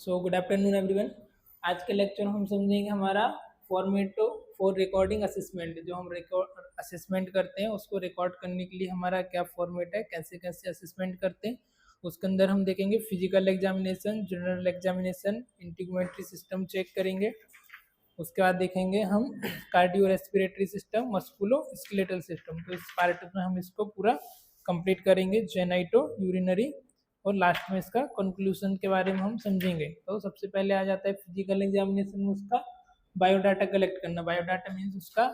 So good afternoon everyone. आज के lecture में हम समझेंगे हमारा फॉर्मेट फॉर रिकॉर्डिंग असेसमेंट। जो हम रिकॉर्ड असेसमेंट करते हैं उसको रिकॉर्ड करने के लिए हमारा क्या फॉर्मेट है, कैसे कैसे असेसमेंट करते हैं। उसके अंदर हम देखेंगे physical examination, general examination, integumentary system check करेंगे। उसके बाद देखेंगे हम cardiorespiratory system, musculoskeletal system. तो इस पार्ट में हम इसको पूरा कंप्लीट करेंगे, जेनाइटो यूरिनरी, और लास्ट में इसका कंक्लूजन के बारे में हम समझेंगे। तो सबसे पहले आ जाता है फिजिकल एग्जामिनेशन में उसका बायोडाटा कलेक्ट करना। बायोडाटा मीन्स उसका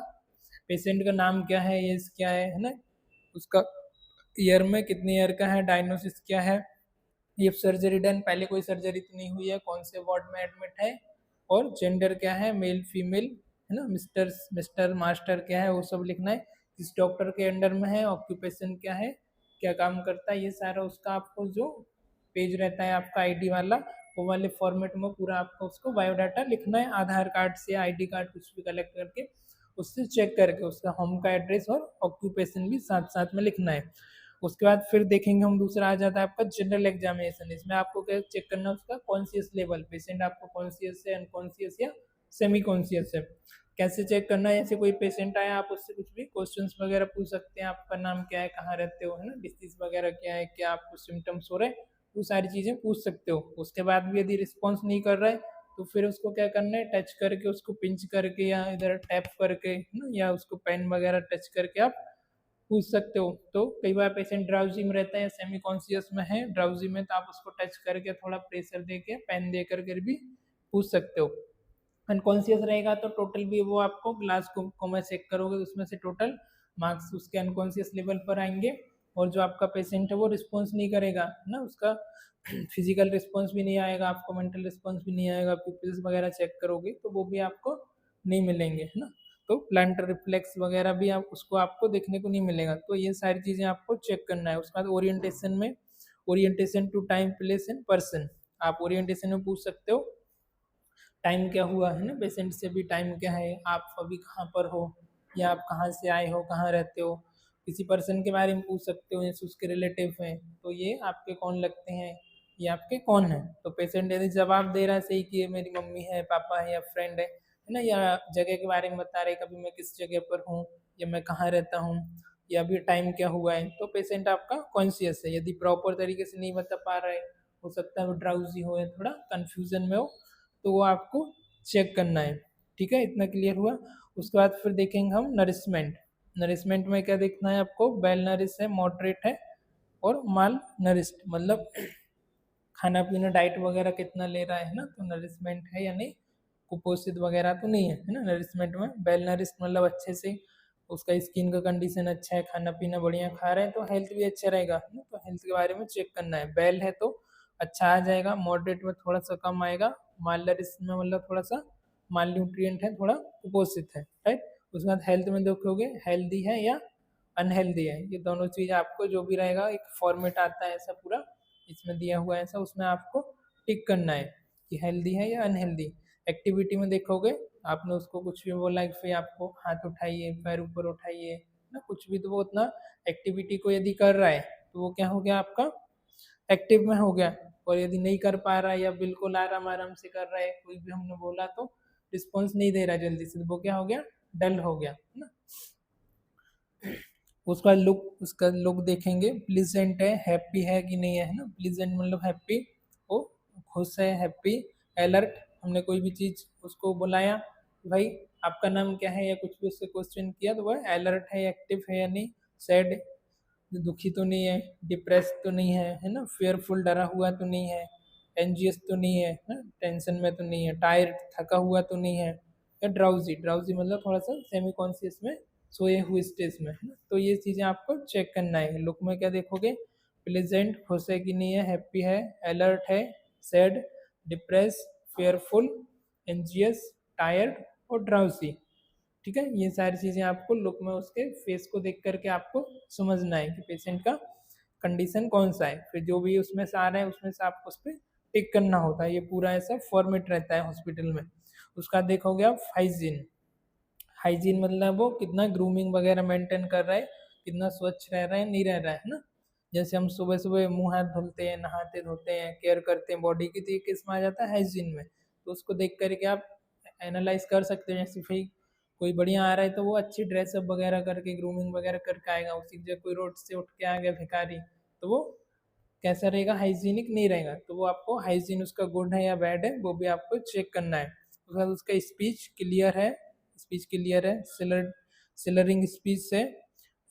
पेशेंट का नाम क्या है, एज क्या है ना, उसका ईयर में कितने ईयर का है, डायग्नोसिस क्या है, ये सर्जरी डन, पहले कोई सर्जरी तो नहीं हुई है, कौन से वार्ड में एडमिट है, और जेंडर क्या है, मेल फीमेल है ना, मिस्टर मिस्टर मास्टर क्या है, वो सब लिखना है। किस डॉक्टर के अंडर में है, ऑक्यूपेशन क्या है, क्या काम करता है, ये सारा उसका आपको जो पेज रहता है आपका आईडी वाला, वो वाले फॉर्मेट में पूरा आपको उसको बायोडाटा लिखना है। आधार कार्ड से आईडी कार्ड कुछ भी कलेक्ट करके उससे चेक करके उसका होम का एड्रेस और ऑक्यूपेशन भी साथ साथ में लिखना है। उसके बाद फिर देखेंगे हम, दूसरा आ जाता है आपका जनरल एग्जामिनेशन। इसमें आपको क्या चेक करना है, उसका कॉन्शियस लेवल, पेशेंट आपको कॉन्शियस है, अनकॉन्शियस या सेमी कॉन्शियस है, कैसे चेक करना है। ऐसे कोई पेशेंट आया, आप उससे कुछ भी क्वेश्चंस वगैरह पूछ सकते हैं, आपका नाम क्या है, कहाँ रहते हो, है ना, डिसीज वगैरह क्या है, क्या आपको सिम्टम्स हो रहे हैं, वो सारी चीज़ें पूछ सकते हो। उसके बाद भी यदि रिस्पॉन्स नहीं कर रहा है तो फिर उसको क्या करना है, टच करके उसको पिंच करके या इधर टैप करके ना, या उसको पेन वगैरह टच करके आप पूछ सकते हो। तो कई बार पेशेंट ड्राउजी में रहता है या सेमी कॉन्शियस में है, ड्राउजी में, तो आप उसको टच करके थोड़ा प्रेशर दे के पेन दे करके भी पूछ सकते हो। अनकॉन्शियस रहेगा तो टोटल भी वो आपको ग्लास को मैं चेक करोगे, उसमें से टोटल मार्क्स उसके अनकॉन्शियस लेवल पर आएंगे। और जो आपका पेशेंट है वो रिस्पॉन्स नहीं करेगा ना, उसका फिजिकल रिस्पॉन्स भी नहीं आएगा, आपको मेंटल रिस्पॉन्स भी नहीं आएगा, पिपल्स वगैरह चेक करोगे तो वो भी आपको नहीं मिलेंगे, है ना। तो प्लांटर रिफ्लेक्स वगैरह भी आप उसको आपको देखने को नहीं मिलेगा। तो ये सारी चीज़ें आपको चेक करना है। उसके बाद ओरिएंटेशन में, orientation to time place and person, आप ओरिएंटेशन में पूछ सकते हो टाइम क्या हुआ, है ना, पेशेंट से भी टाइम क्या है, आप अभी कहाँ पर हो, या आप कहाँ से आए हो, कहाँ रहते हो। किसी पर्सन के बारे में पूछ सकते हो, जैसे उसके रिलेटिव हैं तो ये आपके कौन लगते हैं, ये आपके कौन है। तो पेशेंट यदि जवाब दे रहा है सही कि ये मेरी मम्मी है, पापा है या फ्रेंड है ना, या जगह के बारे में बता रहे कभी मैं किस जगह पर हूँ, या मैं कहाँ रहता हूँ, या अभी टाइम क्या हुआ है, तो पेशेंट आपका कॉन्शियस है। यदि प्रॉपर तरीके से नहीं बता पा रहा है, हो सकता है वो ड्राउजी हो या थोड़ा कन्फ्यूजन में हो, तो वो आपको चेक करना है। ठीक है, इतना क्लियर हुआ। उसके बाद फिर देखेंगे हम नरिशमेंट। नरिशमेंट में क्या देखना है आपको, वेल नरिश है, मॉडरेट है, और माल नरिश्ड, मतलब खाना पीना डाइट वगैरह कितना ले रहा है ना, तो नरिशमेंट है या नहीं, कुपोषित वगैरह तो नहीं है ना। नरिशमेंट में वेल नरिश्ड मतलब अच्छे से उसका स्किन का कंडीशन अच्छा है, खाना पीना बढ़िया खा रहे हैं तो हेल्थ भी अच्छा रहेगा ना, तो हेल्थ के बारे में चेक करना है। वेल है तो अच्छा आ जाएगा, मॉडरेट में थोड़ा सा कम आएगा, माल नरिश्ड में मतलब थोड़ा सा माल न्यूट्रिएंट है, थोड़ा कुपोषित है, राइट। उसके बाद हेल्थ में देखोगे हेल्दी है या अनहेल्दी है, ये दोनों चीज़ आपको जो भी रहेगा, एक फॉर्मेट आता है ऐसा पूरा इसमें दिया हुआ है ऐसा, उसमें आपको टिक करना है कि हेल्दी है या अनहेल्दी। एक्टिविटी में देखोगे आपने उसको कुछ भी बोला कि फिर आपको हाथ उठाइए, पैर ऊपर उठाइए ना, कुछ भी, तो वो उतना एक्टिविटी को यदि कर रहा है तो वो क्या हो गया, आपका एक्टिव में हो गया। और यदि नहीं कर पा रहा है या बिल्कुल आराम आराम से कर रहा है, कोई भी हमने बोला तो रिस्पॉन्स नहीं दे रहा जल्दी से, तो वो क्या हो गया, डल हो गया, है ना। उसका लुक, उसका लुक देखेंगे, प्लीजेंट है, हैप्पी है कि नहीं है ना। प्लीजेंट मतलब हैप्पी, वो खुश है, हैप्पी। अलर्ट, हमने कोई भी चीज़ उसको बुलाया भाई आपका नाम क्या है, या कुछ भी उससे क्वेश्चन किया तो वह अलर्ट है, एक्टिव है या नहीं। सैड, दुखी तो नहीं है, डिप्रेस तो नहीं है ना, फेयरफुल, डरा हुआ तो नहीं है, एंजियस तो नहीं है ना, टेंशन में तो नहीं है, टायर्ड, थका हुआ तो नहीं है, या ड्राउजी, ड्राउजी मतलब थोड़ा सा सेमी कॉन्शियस में, सोए हुए स्टेज में, है ना। तो ये चीज़ें आपको चेक करना है। लुक में क्या देखोगे, प्लेजेंट, खुश है कि नहीं है, हैप्पी है, अलर्ट है, sad, depress, fearful, anxious, tired और ड्राउजी। ठीक है, ये सारी चीज़ें आपको लुक में उसके फेस को देख करके आपको समझना है कि पेशेंट का कंडीशन कौन सा है। फिर जो भी उसमें से आ रहा है उसमें से आपको उस पर टिक करना होता है। ये पूरा ऐसा फॉर्मेट रहता है हॉस्पिटल में। उसका देखोगे आप हाइजीन। हाइजीन मतलब वो कितना ग्रूमिंग वगैरह मेंटेन कर रहा है, कितना स्वच्छ रह रहा है, नहीं रह रहा है ना। जैसे हम सुबह सुबह मुंह हाथ धुलते हैं, नहाते धोते हैं, केयर करते हैं बॉडी की, तो ये किस में आ जाता है, हाइजीन में। तो उसको देख करके आप एनालाइज कर सकते हैं। जैसे भाई कोई बढ़िया आ रहा है तो वो अच्छी ड्रेसअप वगैरह करके, ग्रूमिंग वगैरह करके आएगा, उसी जगह कोई रोड से उठ के आ गया भिखारी, तो वो कैसा रहेगा, हाइजीनिक नहीं रहेगा। तो वो आपको हाइजीन उसका गुड है या बैड है वो भी आपको चेक करना है। उसके बाद उसका स्पीच क्लियर है, स्पीच क्लियर है, सिलरिंग स्पीच है,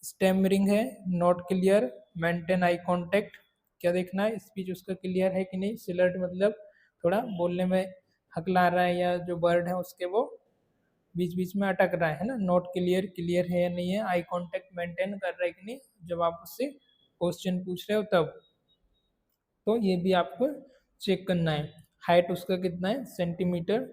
स्टैमरिंग है, not clear, maintain eye contact. क्या देखना है, स्पीच उसका क्लियर है कि नहीं, सिलर्ड मतलब थोड़ा बोलने में हकला रहा है, या जो वर्ड है उसके वो बीच बीच में अटक रहा है ना। नॉट क्लियर, क्लियर है या नहीं है, आई कांटेक्ट मेंटेन कर रहा है कि नहीं जब आप उससे क्वेश्चन पूछ रहे हो तब। तो ये भी आपको चेक करना है। हाइट उसका कितना है, सेंटीमीटर,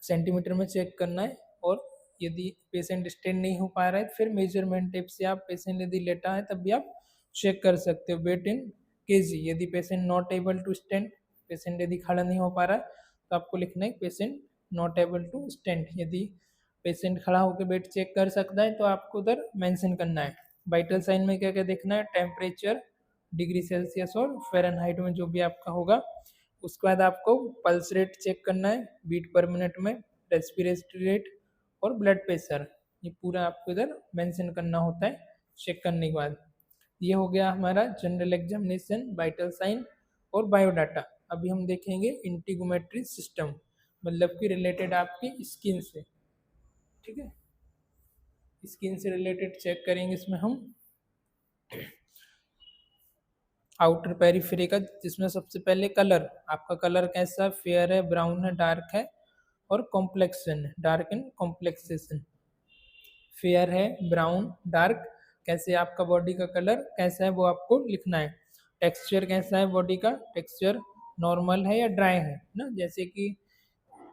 सेंटीमीटर में चेक करना है। और यदि पेशेंट स्टैंड नहीं हो पा रहा है फिर मेजरमेंट टेप से आप, पेशेंट यदि लेटा है तब भी आप चेक कर सकते हो। वेट इन केजी, यदि patient not able to stand, patient यदि खड़ा नहीं हो पा रहा है तो आपको लिखना है patient not able to stand. यदि पेशेंट खड़ा होकर वेट चेक कर सकता है तो आपको उधर मेंशन करना है। वाइटल साइन में क्या क्या देखना है, टेम्परेचर डिग्री सेल्सियस और फ़ारेनहाइट में जो भी आपका होगा। उसके बाद आपको पल्स रेट चेक करना है, बीट पर मिनट में, रेस्पिरेटरी रेट और ब्लड प्रेशर, ये पूरा आपको इधर मेंशन करना होता है चेक करने के बाद। ये हो गया हमारा जनरल एग्जामिनेशन, वाइटल साइन और बायोडाटा। अभी हम देखेंगे इंटीगोमेट्री सिस्टम, मतलब कि रिलेटेड आपकी स्किन से, ठीक है, स्किन से रिलेटेड चेक करेंगे इसमें हम आउटर पेरिफेरी का, जिसमें सबसे पहले कलर, आपका कलर कैसा, फेयर है, ब्राउन है, डार्क है, और कॉम्प्लेक्शन है, डार्क एंड कॉम्प्लेक्सेशन। फेयर है, ब्राउन, डार्क, कैसे आपका बॉडी का कलर कैसा है वो आपको लिखना है। टेक्सचर कैसा है बॉडी का, टेक्सचर नॉर्मल है या ड्राई है ना। जैसे कि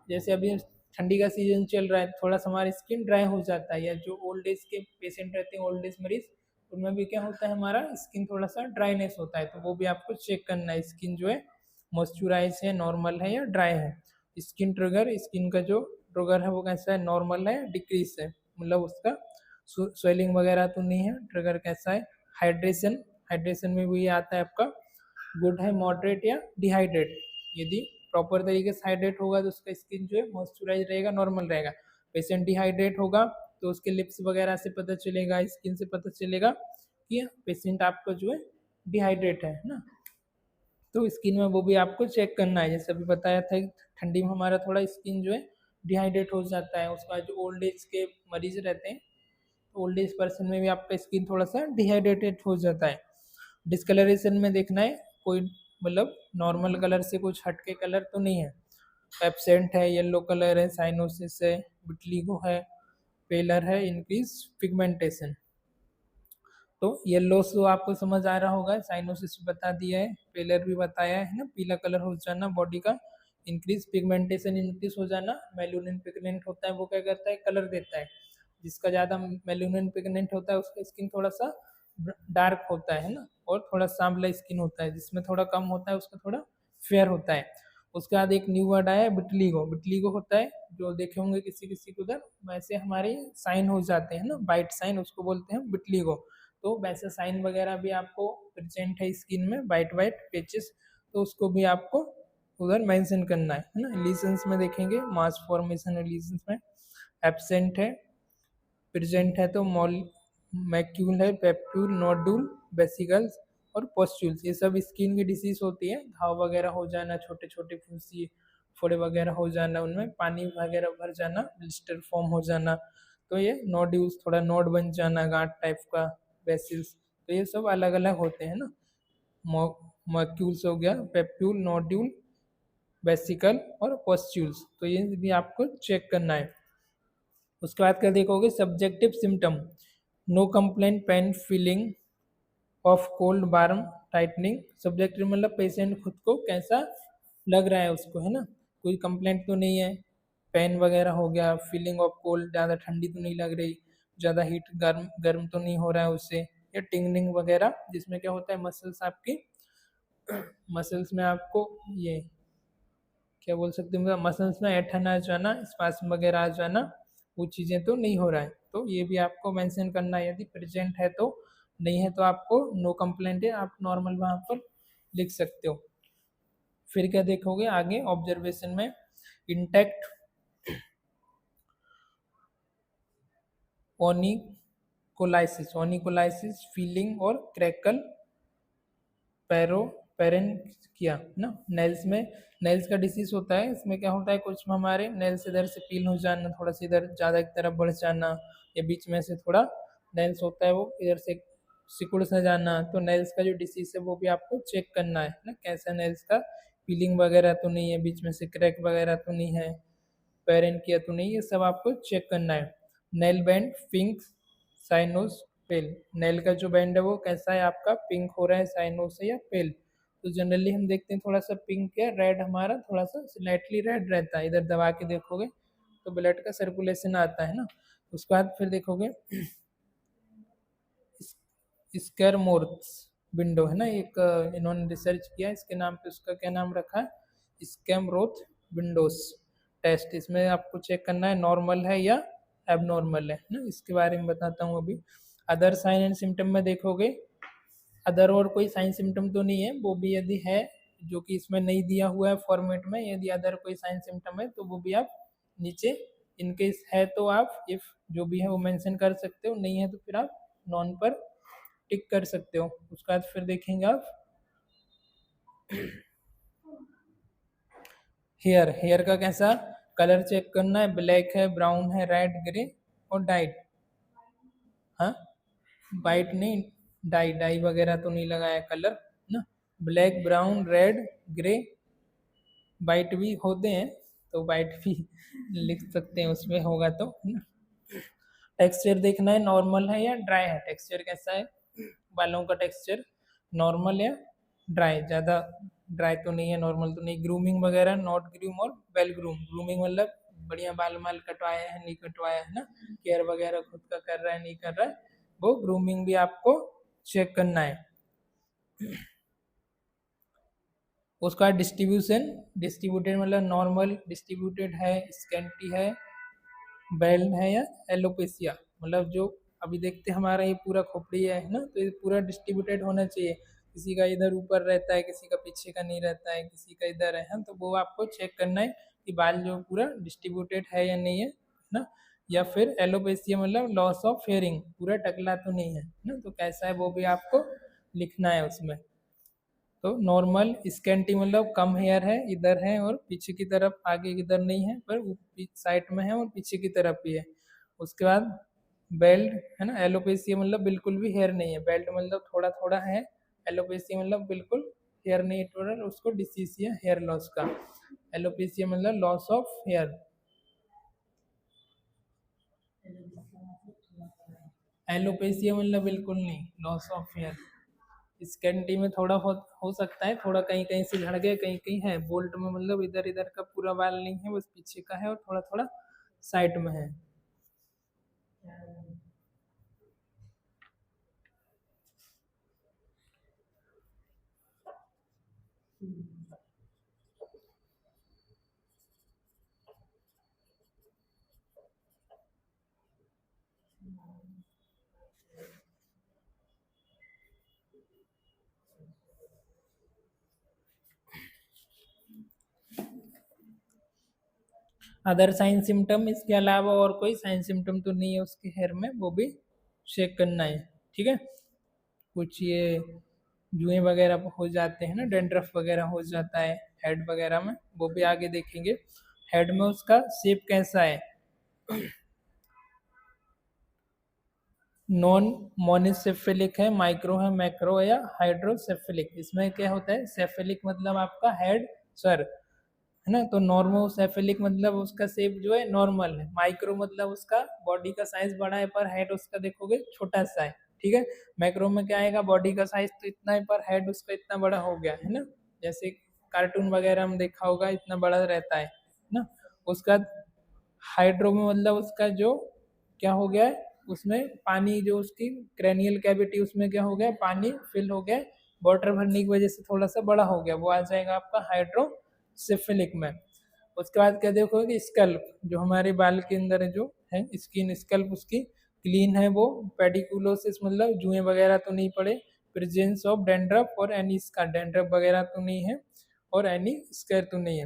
जैसे अभी ठंडी का सीजन चल रहा है, थोड़ा सा हमारी स्किन ड्राई हो जाता है, या जो ओल्ड एज के पेशेंट रहते हैं, ओल्ड एज मरीज, उनमें भी क्या होता है, हमारा स्किन थोड़ा सा ड्राइनेस होता है। तो वो भी आपको चेक करना है, स्किन जो है मॉइस्चराइज है, नॉर्मल है या ड्राई है। स्किन ट्रिगर, स्किन का जो ट्रिगर है वो कैसा है, नॉर्मल है, डिक्रीज है, मतलब उसका स्वेलिंग वगैरह तो नहीं है। ट्रिगर कैसा है, हाइड्रेशन, हाइड्रेशन में भी आता है आपका गुड है, मॉडरेट या डिहाइड्रेट। यदि प्रॉपर तरीके से हाइड्रेट होगा तो उसका स्किन जो है मॉइस्चराइज रहेगा, नॉर्मल रहेगा। पेशेंट डिहाइड्रेट होगा तो उसके लिप्स वगैरह से पता चलेगा, स्किन से पता चलेगा कि पेशेंट आपका जो है डिहाइड्रेट है ना। तो स्किन में वो भी आपको चेक करना है। जैसे अभी बताया था ठंडी में हमारा थोड़ा स्किन जो है डिहाइड्रेट हो जाता है। उसका जो ओल्ड एज के मरीज रहते हैं, ओल्ड एज पर्सन में भी आपका स्किन थोड़ा सा डिहाइड्रेटेड हो जाता है। डिस्कलरेशन में देखना है कोई, मतलब नॉर्मल कलर से कुछ हटके कलर तो नहीं है, एब्सेंट है, येलो कलर है, साइनोसिस है, विटलिगो है, पेलर है, इंक्रीज पिगमेंटेशन। तो येलो से आपको समझ आ रहा होगा, साइनोसिस बता दिया है, पेलर भी बताया है ना, पीला कलर हो जाना बॉडी का, इंक्रीज पिगमेंटेशन, इंक्रीज हो जाना। मेलुनिन पिगमेंट होता है वो क्या करता है, कलर देता है। जिसका ज़्यादा मेलुनिन पिगमेंट होता है उसका स्किन थोड़ा सा डार्क होता है ना, और थोड़ा सांवला स्किन होता है। जिसमें थोड़ा कम होता है उसका थोड़ा फेयर होता है। उसके बाद एक न्यू वर्ड आया है विटलिगो, विटलिगो होता है, जो देखे होंगे किसी किसी को उधर, वैसे हमारे साइन हो जाते हैं ना, वाइट साइन, उसको बोलते हैं विटलिगो। तो वैसे साइन वगैरह भी आपको प्रेजेंट है स्किन में, वाइट वाइट पेचेस, तो उसको भी आपको उधर मेंशन करना है ना। लीजन्स में देखेंगे, मास फॉर्मेशन लीजन्स में एब्सेंट है, प्रेजेंट है तो मैक्यूल है, पेप्यूल, नोडूल, वेसिकल्स और पोस्ट्यूल्स। ये सब स्किन की डिसीज होती है, घाव वगैरह हो जाना, छोटे छोटे फुंसी फोड़े वगैरह हो जाना, उनमें पानी वगैरह भर जाना, ब्लिस्टर फॉर्म हो जाना। तो ये नोड्यूल्स, थोड़ा नोड बन जाना, गांठ टाइप का, वेसिल्स, तो ये सब अलग अलग होते हैं ना। मॉक्यूल्स हो गया, पेप्यूल, नोड्यूल, वेसिकल और पोस्ट्यूल्स, तो ये भी आपको चेक करना है। उसके बाद क्या देखोगे, subjective symptom, no complaint, pain, feeling of cold, warm, tightening. Subjective मतलब पेशेंट खुद को कैसा लग रहा है उसको, है ना, कोई कंप्लेंट तो नहीं है। पेन वगैरह हो गया, फीलिंग ऑफ कोल्ड, ज़्यादा ठंडी तो नहीं लग रही, ज़्यादा हीट गर्म गर्म तो नहीं हो रहा है उससे, या टिंगलिंग वगैरह, जिसमें क्या होता है मसल्स आपकी, मसल्स में आपको ये क्या बोल सकते हैं, मसल्स में ऐठन आ जाना, स्पास्म वगैरह आ जाना, वो चीज़ें तो नहीं हो रहा है। तो ये भी आपको मेंशन करना है, यदि प्रेजेंट है तो नहीं है तो आपको नो कंप्लेंट है, आप नॉर्मल वहाँ पर लिख सकते हो। फिर क्या देखोगे आगे ऑब्जर्वेशन में, इंटैक्ट ओनिकोलाइसिस फीलिंग और क्रैकल पैरो पेरेंकिया ना, नेल्स में, नेल्स का डिसीज होता है। इसमें क्या होता है, कुछ हमारे नेल्स इधर से पील हो जाना, थोड़ा सा इधर ज़्यादा की तरफ बढ़ जाना, या बीच में से थोड़ा नेल्स होता है वो इधर से सिकुड़ सा जाना, तो नेल्स का जो डिसीज है वो भी आपको चेक करना है ना, कैसा नेल्स का पीलिंग वगैरह तो नहीं है, बीच में से क्रैक वगैरह तो नहीं है, पेरेंट किया तो नहीं, ये सब आपको चेक करना है। नेल बैंड पिंक साइनोस पेल, नेल का जो बैंड है वो कैसा है आपका, पिंक हो रहा है, साइनोस है या पेल। तो जनरली हम देखते हैं थोड़ा सा पिंक या रेड, हमारा थोड़ा सा स्लाइटली रेड रहता है, इधर दबा के देखोगे तो ब्लड का सर्कुलेशन आता है ना। उसके बाद फिर देखोगे स्कैरमोर्स विंडो है ना, एक इन्होंने रिसर्च किया इसके नाम पे, उसका क्या नाम रखा है, स्कैमरोथ विंडोज टेस्ट। इसमें आपको चेक करना है नॉर्मल है या एबनॉर्मल है ना, इसके बारे में बताता हूँ अभी। अदर साइन एंड सिम्टम में देखोगे, अदर और कोई साइन सिम्टम तो नहीं है, वो भी यदि है जो कि इसमें नहीं दिया हुआ है फॉर्मेट में, यदि अदर कोई साइन सिम्टम है तो वो भी आप नीचे इनकेस है तो आप इफ जो भी है वो मेंशन कर सकते हो, नहीं है तो फिर आप नॉन पर टिक कर सकते हो। उसके बाद फिर देखेंगे आप हेयर का कैसा कलर चेक करना है, ब्लैक है, ब्राउन है, रेड, ग्रे और डाइट। हाँ, वाइट नहीं, डाई डाई वगैरह तो नहीं लगाया कलर ना, black, brown, red, grey, white भी होते हैं तो वाइट भी लिख सकते हैं उसमें होगा तो ना। टेक्सचर देखना है नॉर्मल है या ड्राई है, टेक्सचर कैसा है बालों का, टेक्सचर नॉर्मल या ड्राई, ज़्यादा ड्राई तो नहीं है, नॉर्मल तो नहीं। ग्रूमिंग वगैरह नॉट ग्रूम और वेल ग्रूम, ग्रूमिंग मतलब बढ़िया बाल माल कटवाया है नहीं कटवाया है ना, केयर वगैरह खुद का कर रहा है नहीं कर रहा है, वो ग्रूमिंग भी आपको चेक करना है। उसका डिस्ट्रीब्यूटेड मतलब नॉर्मल डिस्ट्रीब्यूटेड है, स्कैंटी है, बेल्ट है या एलोपेसिया, मतलब जो अभी देखते हमारा ये पूरा खोपड़ी है ना, तो ये पूरा डिस्ट्रीब्यूटेड होना चाहिए, किसी का इधर ऊपर रहता है, किसी का पीछे का नहीं रहता है, किसी का इधर है, तो वो आपको चेक करना है कि बाल जो पूरा डिस्ट्रीब्यूटेड है या नहीं है ना। या फिर एलोपेसिया मतलब लॉस ऑफ हेयरिंग, पूरा टकला तो नहीं है ना, तो कैसा है वो भी आपको लिखना है उसमें। तो नॉर्मल स्कैंटी मतलब कम हेयर है, इधर है और पीछे की तरफ, आगे इधर नहीं है पर साइड में है और पीछे की तरफ भी है। उसके बाद बेल्ट है ना, एलोपेसिया मतलब बिल्कुल भी हेयर नहीं है, बेल्ट मतलब थोड़ा थोड़ा है, एलोपेसिया मतलब बिल्कुल हेयर नहीं टोटल, उसको डिसीज है हेयर लॉस का। एलोपेसिया मतलब लॉस ऑफ हेयर, एलोपेसिया मतलब बिल्कुल नहीं, लॉस ऑफ हेयर। स्कैंटी में थोड़ा हो सकता है, थोड़ा कहीं कहीं से झड़ गए, कहीं कहीं है, बोल्ट में मतलब इधर इधर का पूरा बाल नहीं है, बस पीछे का है और थोड़ा थोड़ा साइड में है। अदर साइन सिम्टम, इसके अलावा और कोई साइन सिम्टम तो नहीं है उसके हेयर में, वो भी चेक करना है, ठीक है। कुछ ये जुएं वगैरह हो जाते हैं ना, डेंड्रफ वगैरह हो जाता है हेड वगैरह में, वो भी आगे देखेंगे। हेड में उसका शेप कैसा है, नॉन मोनिसेफेलिक है, माइक्रो है, मैक्रो है या हाइड्रोसेफेलिक। इसमें क्या होता है, सेफेलिक मतलब आपका हेड सर है ना, तो नॉर्मोसेफेलिक मतलब उसका शेप जो है नॉर्मल है, माइक्रो मतलब उसका बॉडी का साइज बड़ा है पर हेड उसका देखोगे छोटा सा है, ठीक है। मैक्रो में क्या आएगा, बॉडी का साइज तो इतना है पर हेड उसका इतना बड़ा हो गया है ना, जैसे कार्टून वगैरह में देखा होगा इतना बड़ा रहता है ना। उसका हाइड्रो में मतलब उसका जो क्या हो गया है, उसमें पानी जो उसकी क्रेनियल कैविटी उसमें क्या हो गया, पानी फिल हो गया, वाटर भरने की वजह से थोड़ा सा बड़ा हो गया, वो आ जाएगा आपका हाइड्रोसेफेलिक में। उसके बाद क्या देखोगे, स्कल्प जो हमारे बाल के अंदर जो है स्किन, स्कल्प उसकी क्लीन है वो, पेडिकुलोसिस मतलब जुएं वगैरह तो नहीं पड़े, प्रेजेंस ऑफ डेंड्रफ और एनी स्कार, डेंड्रफ वगैरह तो नहीं है और एनी स्कार तो नहीं है।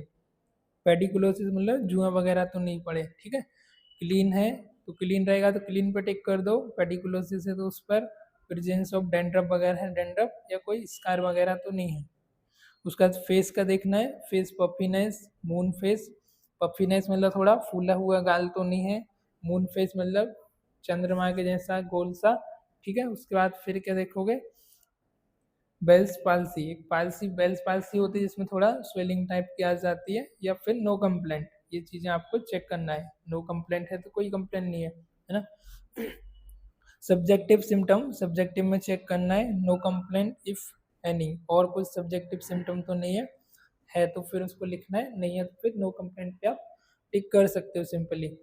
पेडिकुलोसिस मतलब जुआ वगैरह तो नहीं पड़े, ठीक है। क्लीन है तो क्लीन रहेगा तो क्लीन पे टिक कर दो, पेडिकुलोसिस है तो उस पर, प्रेजेंस ऑफ डेंड्रफ वगैरह है, डेंड्रफ या कोई स्कार वगैरह तो नहीं है। उसका फेस का देखना है, face puffiness, moon face, puffiness मतलब थोड़ा फूला हुआ गाल तो नहीं है, मून फेस मतलब चंद्रमा के जैसा गोल सा, ठीक है। उसके बाद फिर क्या देखोगे, बेल्स पाल्सी, एक पाल्सी बेल्स पाल्सी होती है जिसमें थोड़ा स्वेलिंग टाइप की आ जाती है, या फिर नो कंप्लेंट, ये चीज़ें आपको चेक करना है। नो कंप्लेंट है तो कोई कंप्लेंट नहीं है ना। सब्जेक्टिव सिम्टम, सब्जेक्टिव में चेक करना है, नो कंप्लेंट इफ एनी, और कुछ सब्जेक्टिव सिम्टम तो नहीं है तो फिर उसको लिखना है, नहीं है तो फिर नो कंप्लेंट पे आप टिक कर सकते हो सिंपली।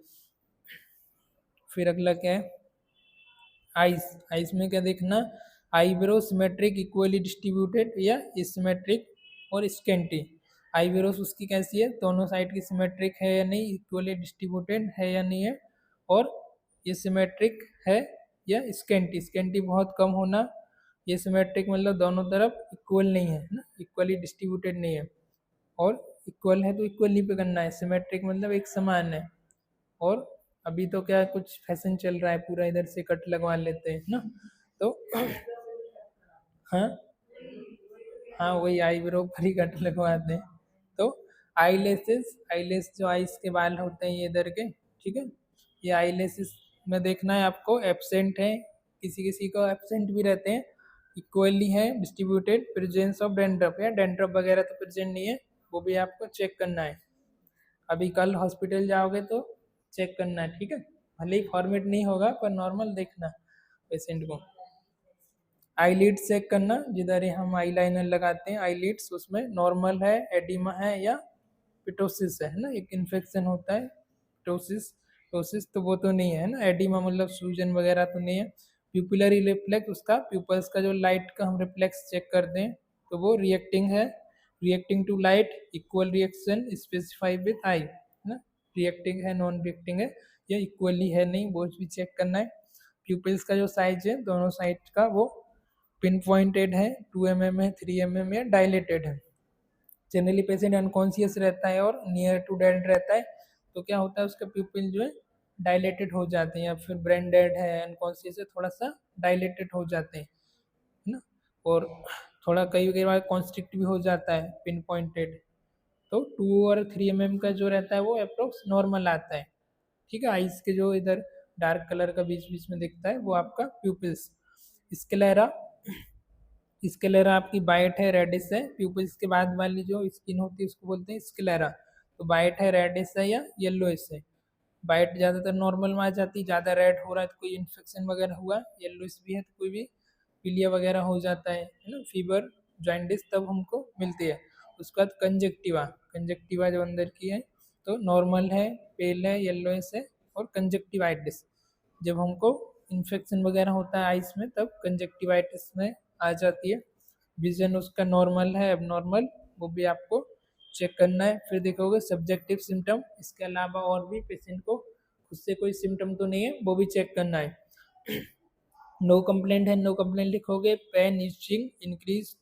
फिर अगला क्या है, आइस, आइस में क्या देखना, आईब्रो सिमेट्रिक इक्वली डिस्ट्रीब्यूटेड या सिमेट्रिक और स्केंटी। आईब्रोस उसकी कैसी है, दोनों साइड की सिमेट्रिक है या नहीं, इक्वली डिस्ट्रीब्यूटेड है या नहीं है, और ये सिमेट्रिक है या स्केंटी, स्केंटी बहुत कम होना, ये सिमेट्रिक मतलब दोनों तरफ इक्वल नहीं है ना, इक्वली डिस्ट्रीब्यूटेड नहीं है, और इक्वल है तो इक्वली पे करना है, सिमेट्रिक मतलब एक समान है। और अभी तो क्या कुछ फैशन चल रहा है, पूरा इधर से कट लगवा लेते हैं ना, तो हाँ हाँ वही आईब्रो पर ही कट लगवाते हैं। तो आईलेसेस, आईलेस जो आईज के बाल होते हैं ये इधर के, ठीक है, ये आईलेसेस में देखना है आपको, एब्सेंट है, किसी किसी को एब्सेंट भी रहते हैं, इक्वली है डिस्ट्रीब्यूटेड, प्रेजेंस ऑफ डेंड्रफ, या डेंड्रफ वगैरह तो प्रेजेंट नहीं है, वो भी आपको चेक करना है। अभी कल हॉस्पिटल जाओगे तो चेक करना है, ठीक है। भले ही फॉर्मेट नहीं होगा पर नॉर्मल देखना पेशेंट को। आईलिड्स चेक करना, जिधर ही हम आई लाइनर लगाते हैं आईलिड्स, उसमें नॉर्मल है, एडिमा है या पिटोसिस है ना, एक इन्फेक्शन होता है पिटोसिस, टोसिस तो वो तो नहीं है ना, एडिमा मतलब सूजन वगैरह तो नहीं है। प्यूपिलरी रिफ्लेक्स, उसका प्यूपल्स का जो लाइट का हम रिफ्लेक्स चेक करते हैं तो वो रिएक्टिंग है, reacting to light, equal reaction specify with eye है ना, रिएक्टिंग है नॉन रिएक्टिंग है या इक्वली है नहीं, वो भी चेक करना है। प्यूपिल्स का जो साइज है दोनों साइड का वो पिन पॉइंटेड है, 2 mm है, 3 mm है, डायलेटेड है। जनरली पेशेंट अनकॉन्शियस रहता है और नियर टू डेड रहता है तो क्या होता है उसका प्यूपिल जो है डायलेटेड हो जाते हैं, या फिर ब्रेन डेड है अनकॉन्शियस है थोड़ा सा डायलेटेड हो जाते हैं है ना, और थोड़ा कई कई बार कॉन्स्ट्रिक्ट भी हो जाता है पिन पॉइंटेड। तो 2 और 3 mm का जो रहता है वो अप्रोक्स नॉर्मल आता है, ठीक है। आइस के जो इधर डार्क कलर का बीच बीच में दिखता है वो आपका प्यूपिल्स। स्क्लेरा, स्क्लेरा आपकी बाइट है, रेडिस है, प्यूपिल्स के बाद वाली जो स्किन होती है उसको बोलते हैं स्क्लेरा। तो बाइट है, रेडिस है या येलोइश है, बाइट ज़्यादातर नॉर्मल में आ जाती, ज़्यादा रेड हो रहा है तो कोई इन्फेक्शन वगैरह हुआ, येलोइश भी है तो कोई भी पीलिया वगैरह हो जाता है ना, फीवर जॉइंटिस तब हमको मिलती है। उसके बाद कंजक्टिवा, कंजक्टिवा जो अंदर की है तो नॉर्मल है, पेल है, येलोइश है, और कंजक्टिवाइटिस जब हमको इन्फेक्शन वगैरह होता है आइस में तब कंजक्टिवाइटिस में आ जाती है। विजन उसका नॉर्मल है, एबनॉर्मल, वो भी आपको चेक करना है। फिर देखोगे सब्जेक्टिव सिम्टम, इसके अलावा और भी पेशेंट को खुद से कोई सिम्टम तो नहीं है वो भी चेक करना है। नो कंप्लेंट है, नो कंप्लेंट लिखोगे, pain, itching, increase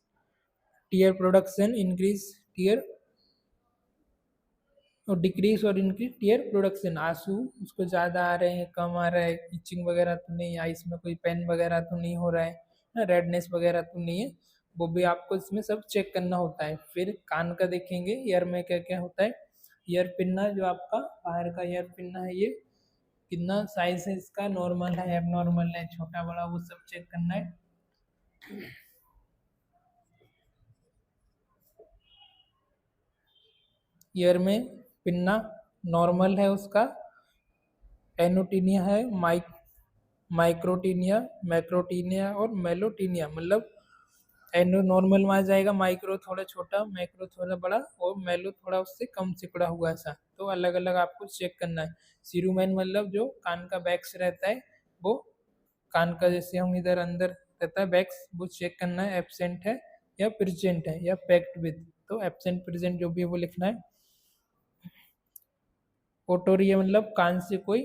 tear production, increase tear और डिक्रीज और इंक्रीज टीयर प्रोडक्शन, आंसू उसको ज़्यादा आ रहे हैं कम आ रहा है, इचिंग वगैरह तो नहीं, आइस में कोई पेन वगैरह तो नहीं हो रहा है ना, रेडनेस वगैरह तो नहीं है, वो भी आपको इसमें सब चेक करना होता है। फिर कान का देखेंगे, ईयर में क्या क्या होता है, ईयर पिन्ना जो आपका बाहर का ईयर पिन्ना है ये कितना साइज है इसका, नॉर्मल है, एबनॉर्मल है, छोटा बड़ा, वो सब चेक करना है। ईयर में पिन्ना नॉर्मल है उसका, एनोटीनिया है, माइक्रोटीनिया, मैक्रोटीनिया और मेलोटीनिया, मतलब एनो नॉर्मल में आ जाएगा, माइक्रो थोड़ा छोटा, मैक्रो थोड़ा बड़ा, और मेलो थोड़ा उससे कम सिकुड़ा हुआ ऐसा, तो अलग अलग आपको चेक करना है। सीरूमेन मतलब जो कान का बैक्स रहता है वो, कान का जैसे हम इधर अंदर रहता है बैक्स, वो चेक करना है एब्सेंट है या प्रेजेंट है या पैक्ड विद, तो एब्सेंट प्रेजेंट जो भी है वो लिखना है। ओटोरिया मतलब कान से कोई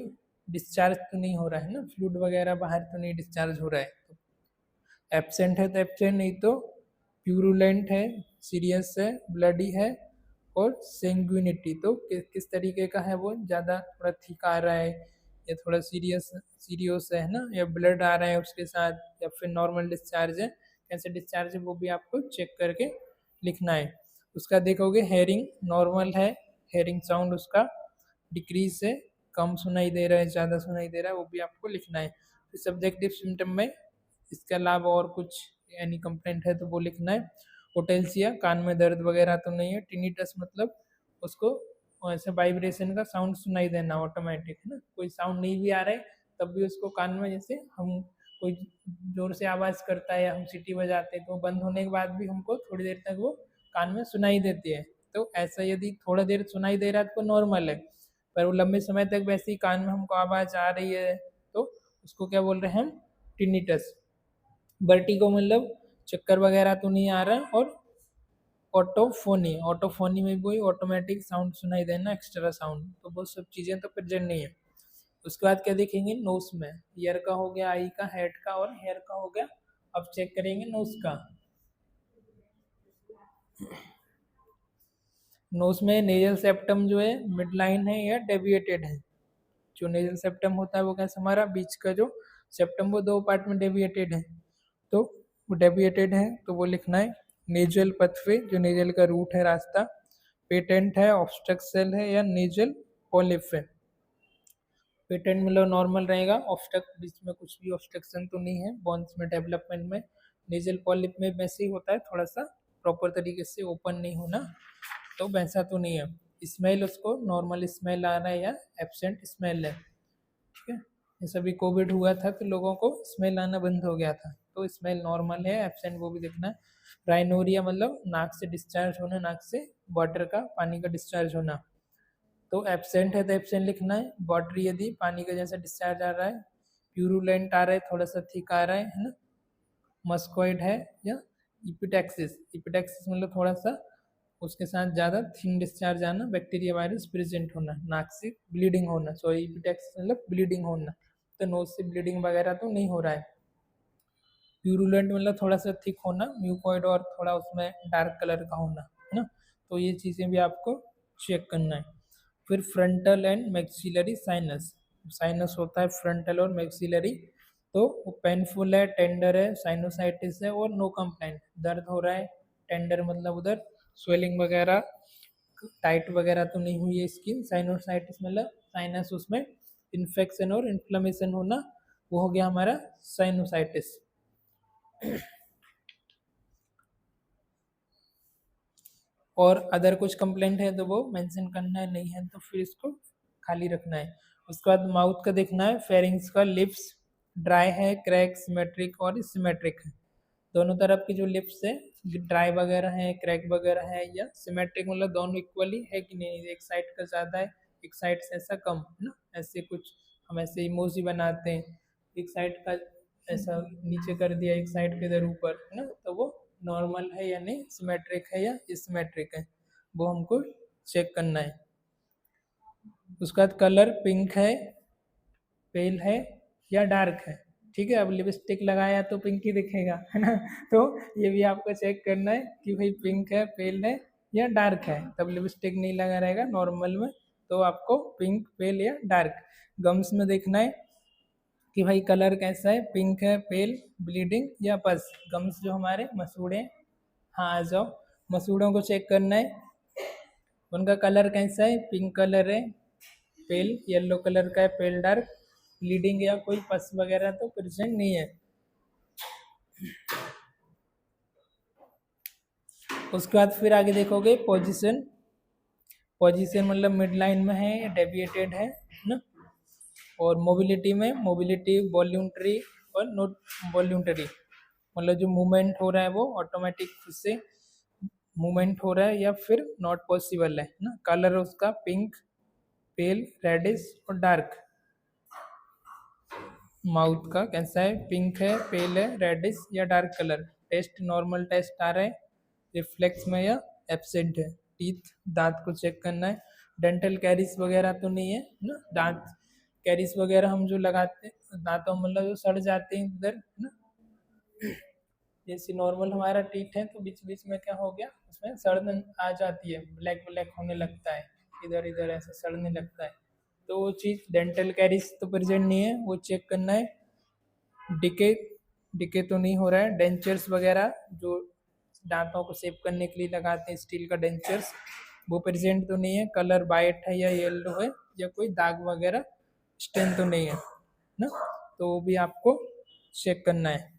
डिस्चार्ज तो नहीं हो रहा है ना, फ्लूइड वगैरह बाहर तो नहीं डिस्चार्ज हो रहा है। एब्सेंट है तो एब्सेंट, नहीं तो प्यूरुलेंट है, सीरियस है, ब्लडी है, और सेंगुइनिटी तो किस तरीके का है वो, ज़्यादा थोड़ा थिक आ रहा है या थोड़ा सीरियस है ना, या ब्लड आ रहा है उसके साथ, या फिर नॉर्मल डिस्चार्ज है, कैसे डिस्चार्ज है वो भी आपको चेक करके लिखना है। उसका देखोगे हेयरिंग नॉर्मल है, हेयरिंग साउंड उसका डिक्रीज है, कम सुनाई दे रहा है, ज़्यादा सुनाई दे रहा है, वो भी आपको लिखना है। फिर सब्जेक्टिव सिम्टम में इसके अलावा और कुछ यानी कंप्लेंट है तो वो लिखना है। ओटेल्सिया, कान में दर्द वगैरह तो नहीं है। टिनिटस मतलब उसको ऐसे वाइब्रेशन का साउंड सुनाई देना ऑटोमेटिक, है ना, कोई साउंड नहीं भी आ रहा है तब भी उसको कान में, जैसे हम कोई जोर से आवाज़ करता है या हम सीटी बजाते हैं तो बंद होने के बाद भी हमको थोड़ी देर तक वो कान में सुनाई देती है। तो ऐसा यदि थोड़ा देर सुनाई दे रहा है तो नॉर्मल है, पर वो लंबे समय तक वैसे ही कान में हमको आवाज़ आ रही है तो उसको क्या बोल रहे हैं हम, टिनिटस। वर्टिगो मतलब चक्कर वगैरह तो नहीं आ रहा है। और ऑटोफोनी, ऑटोफोनी में भी ऑटोमेटिक साउंड सुनाई देना, एक्स्ट्रा साउंड, तो वो सब चीज़ें तो प्रेजेंट नहीं है। उसके बाद क्या देखेंगे, नोज में, ईयर का हो गया, आई का, हेड का और हेयर का हो गया। अब चेक करेंगे नोज का। नोज में नेजल सेप्टम जो है मिड लाइन है या डेविएटेड है। जो नेजल सेप्टम होता है वो कैसे, हमारा बीच का जो सेप्टम वो दो पार्ट में डेविएटेड है, तो वो डेविएटेड है तो वो लिखना है। नेजल पथवे, जो नेजल का रूट है, रास्ता। पेटेंट है, ऑब्स्ट्रक्ट सेल है या नेजल पॉलिप है। पेटेंट मतलब नॉर्मल रहेगा, ऑब्स्ट्रक्ट बीच में कुछ भी ऑब्स्ट्रक्शन तो नहीं है बोन्स में डेवलपमेंट में। नेजल पॉलिप में वैसे ही होता है, थोड़ा सा प्रॉपर तरीके से ओपन नहीं होना, तो वैसा तो नहीं है। स्मेल, उसको नॉर्मल स्मेल आ रहा है या एब्सेंट स्मेल है, ठीक है। जैसे अभी कोविड हुआ था तो लोगों को स्मेल आना बंद हो गया था, तो स्मेल नॉर्मल है, एब्सेंट वो भी देखना है। राइनोरिया मतलब नाक से डिस्चार्ज होना, नाक से वाटर का, पानी का डिस्चार्ज होना, तो एब्सेंट है तो एब्सेंट लिखना है। वाटरी यदि पानी का जैसा डिस्चार्ज आ रहा है। प्यूरुलेंट आ रहा है, थोड़ा सा थिक आ रहा है ना। मस्कोइड है या इपिटैक्सिस, इपिटैक्सिस मतलब थोड़ा सा उसके साथ ज़्यादा थिन डिस्चार्ज आना, बैक्टीरिया वायरस प्रेजेंट होना, नाक से ब्लीडिंग होना, सॉरी इपिटैक्सिस मतलब ब्लीडिंग होना, तो नोज से ब्लीडिंग वगैरह तो नहीं हो रहा है। प्यूरुलेंट मतलब थोड़ा सा थिक होना, म्यूकोइड और थोड़ा उसमें डार्क कलर का होना, है ना, तो ये चीज़ें भी आपको चेक करना है। फिर frontal and maxillary sinus, sinus होता है फ्रंटल और मैक्सिलरी, तो वो पेनफुल है, टेंडर है, साइनोसाइटिस है और नो कंप्लेंट, दर्द हो रहा है। टेंडर मतलब उधर स्वेलिंग वगैरह, टाइट वगैरह तो नहीं हुई है स्किन। साइनोसाइटिस मतलब साइनस उसमें इन्फेक्शन और इन्फ्लेमेशन होना, वो हो गया हमारा साइनोसाइटिस। और अदर कुछ कंप्लेंट है तो वो मेंशन करना है, नहीं है तो फिर इसको खाली रखना है। उसके बाद माउथ का देखना है, फेरिंग्स का, लिप्स ड्राई है, क्रैक, सिमेट्रिक और सिमेट्रिक है। दोनों तरफ की जो लिप्स है ड्राई वगैरह है, क्रैक वगैरह है, या सिमेट्रिक मतलब दोनों इक्वली है कि नहीं, एक साइड का ज़्यादा है, एक साइड से ऐसा कम है ना, ऐसे कुछ हम ऐसे इमोजी बनाते हैं, एक साइड का ऐसा नीचे कर दिया, एक साइड के इधर ऊपर, है ना, तो वो नॉर्मल है या नहीं, सिमेट्रिक है या सिमेट्रिक है, वो हमको चेक करना है। उसका कलर पिंक है, पेल है या डार्क है, ठीक है। अब लिपस्टिक लगाया तो पिंक ही दिखेगा, है ना, तो ये भी आपको चेक करना है कि भाई पिंक है, पेल है या डार्क है, तब लिपस्टिक नहीं लगा रहेगा नॉर्मल में, तो आपको पिंक, पेल या डार्क। गम्स में देखना है कि भाई कलर कैसा है, पिंक है, पेल, ब्लीडिंग या पस। गम्स जो हमारे मसूड़े, हाँ आ जाओ, मसूड़ों को चेक करना है, उनका कलर कैसा है, पिंक कलर है, पेल येलो कलर का है, पेल डार्क, ब्लीडिंग या कोई पस वगैरह तो प्रेजेंट नहीं है। उसके बाद फिर आगे देखोगे पोजीशन, पोजीशन मतलब मिड लाइन में है या डेविएटेड है ना। और मोबिलिटी में, मोबिलिटी वॉल्यूंटरी और नॉट वॉल्यूंटरी, मतलब जो मूवमेंट हो रहा है वो ऑटोमेटिक खुद से मूवमेंट हो रहा है या फिर नॉट पॉसिबल है ना। कलर उसका पिंक, पेल, रेडिश और डार्क। माउथ का कैसा है, पिंक है, पेल है, रेडिश या dark colour. Taste normal taste आ रहा है, रिफ्लेक्स में या एब्सेंट है। टीथ, दांत को चेक करना है, डेंटल कैरीज वगैरह तो नहीं है ना, दांत कैरिस वगैरह हम जो लगाते हैं दांतों में, मतलब जो सड़ जाते हैं इधर, है ना, जैसे नॉर्मल हमारा टीथ है तो बीच बीच में क्या हो गया, उसमें सड़न आ जाती है, ब्लैक ब्लैक होने लगता है, इधर इधर ऐसा सड़ने लगता है, तो वो चीज़ डेंटल कैरिस तो प्रेजेंट नहीं है, वो चेक करना है। डिके डिके तो नहीं हो रहा है, डेंचर्स वगैरह जो दांतों को सेव करने के लिए लगाते हैं, स्टील का डेंचर्स, वो प्रेजेंट तो नहीं है, कलर वाइट है या येलो है, या कोई दाग वगैरह स्टेन तो नहीं है ना, तो वो भी आपको चेक करना है।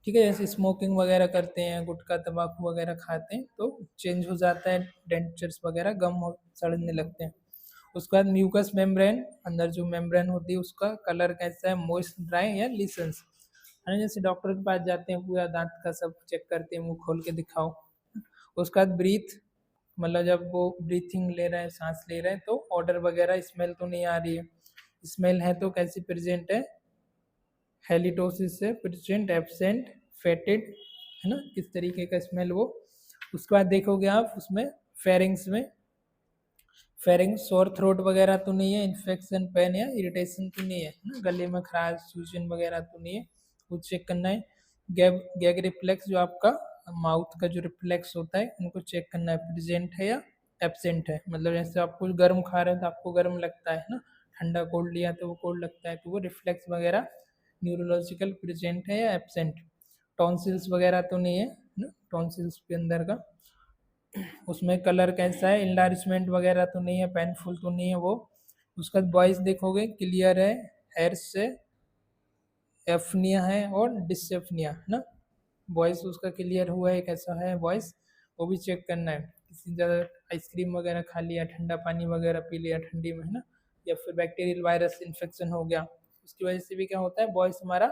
ठीक है, जैसे स्मोकिंग वगैरह करते हैं, गुटखा तंबाकू वगैरह खाते हैं तो चेंज हो जाता है, डेंचर्स वगैरह गम हो सड़ने लगते हैं। उसके बाद म्यूकस मेम्ब्रेन, अंदर जो मेम्ब्रेन होती है उसका कलर कैसा है, मॉइस्ट, ड्राई या लिसेंस, है ना, जैसे डॉक्टर के पास जाते हैं पूरा दांत का सब चेक करते हैं, मुंह खोल के दिखाओ। उसके बाद ब्रीथ, मतलब जब वो ब्रीथिंग ले रहा है, सांस ले रहा है, तो ऑर्डर वगैरह स्मेल तो नहीं आ रही है, स्मेल है तो कैसी प्रेजेंट है, हेलिटोसिस से प्रेजेंट, एब्सेंट, फेटेड, है ना, किस तरीके का स्मेल वो। उसके बाद देखोगे आप उसमें फेरिंग्स में, फेरिंग सोर थ्रोट वगैरह तो नहीं है, इन्फेक्शन, पेन या इरिटेशन तो नहीं है ना, गले में खराश, सूजन वगैरह तो नहीं है, वो चेक करना है। गैग रिफ्लेक्स, जो आपका माउथ का जो रिफ्लेक्स होता है, उनको चेक करना है, प्रेजेंट है या एब्सेंट है, मतलब जैसे आप कुछ गर्म खा रहे हैं तो आपको गर्म लगता है ना, ठंडा कोल्ड लिया तो वो कोल्ड लगता है, तो वो रिफ्लेक्स वगैरह न्यूरोलॉजिकल प्रेजेंट है या एब्सेंट। टॉन्सिल्स वगैरह तो नहीं है ना, टॉन्सिल्स के अंदर का उसमें कलर कैसा है, इनलार्जमेंट वगैरह तो नहीं है, पेनफुल तो नहीं है वो। उसका वॉइस देखोगे क्लियर है, हेयर से एफनिया है और डिसएफनिया, है ना, वॉइस उसका क्लियर हुआ है, कैसा है वॉइस, वो भी चेक करना है। किसी ज़्यादा आइसक्रीम वगैरह खा लिया, ठंडा पानी वगैरह पी लिया ठंडी में, है ना, या फिर बैक्टीरियल वायरस इन्फेक्शन हो गया, उसकी वजह से भी क्या होता है, वॉइस हमारा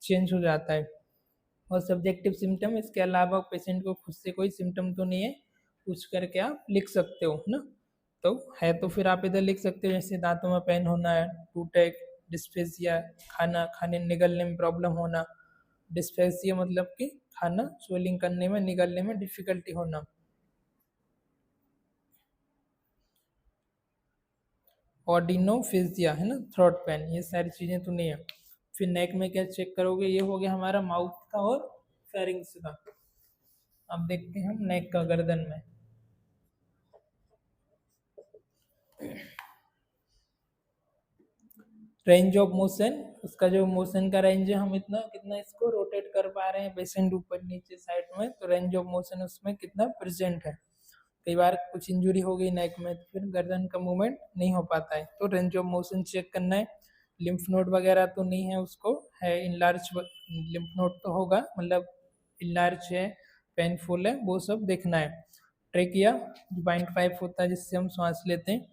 चेंज हो जाता है। और सब्जेक्टिव सिम्टम, इसके अलावा पेशेंट को खुद से कोई सिम्टम तो नहीं है, पूछ करके आप लिख सकते हो ना, तो है तो फिर आप इधर लिख सकते हो, जैसे दांतों में पेन होना है, टूटेक, डिस्फेसिया, खाना खाने निगलने में प्रॉब्लम होना, डिस्फेसिया मतलब कि खाना स्वेलिंग करने में, निगलने में डिफिकल्टी होना, ऑर्डिनोफेजिया, है ना, थ्रोट पेन, ये सारी चीज़ें तो नहीं है। फिर नेक में क्या चेक करोगे, ये हो गया हमारा माउथ का और फेरिंग्स का। अब देखते हैं हम नेक का, गर्दन में। रेंज ऑफ मोशन, उसका जो मोशन का रेंज है, हम इतना कितना इसको रोटेट कर पा रहे हैं पेशेंट ऊपर नीचे साइड में, तो रेंज ऑफ मोशन उसमें कितना प्रेजेंट है। कई बार कुछ इंजुरी हो गई नेक में तो फिर गर्दन का मूवमेंट नहीं हो पाता है, तो रेंज ऑफ मोशन चेक करना है। लिम्फ नोड वगैरह तो नहीं है उसको, है इनलार्ज, लिम्फ नोड तो होगा, मतलब इनलार्ज है, पेनफुल है, वो सब देखना है। ट्रेकिया, जो बाइंड पाइप होता है जिससे हम सांस लेते हैं,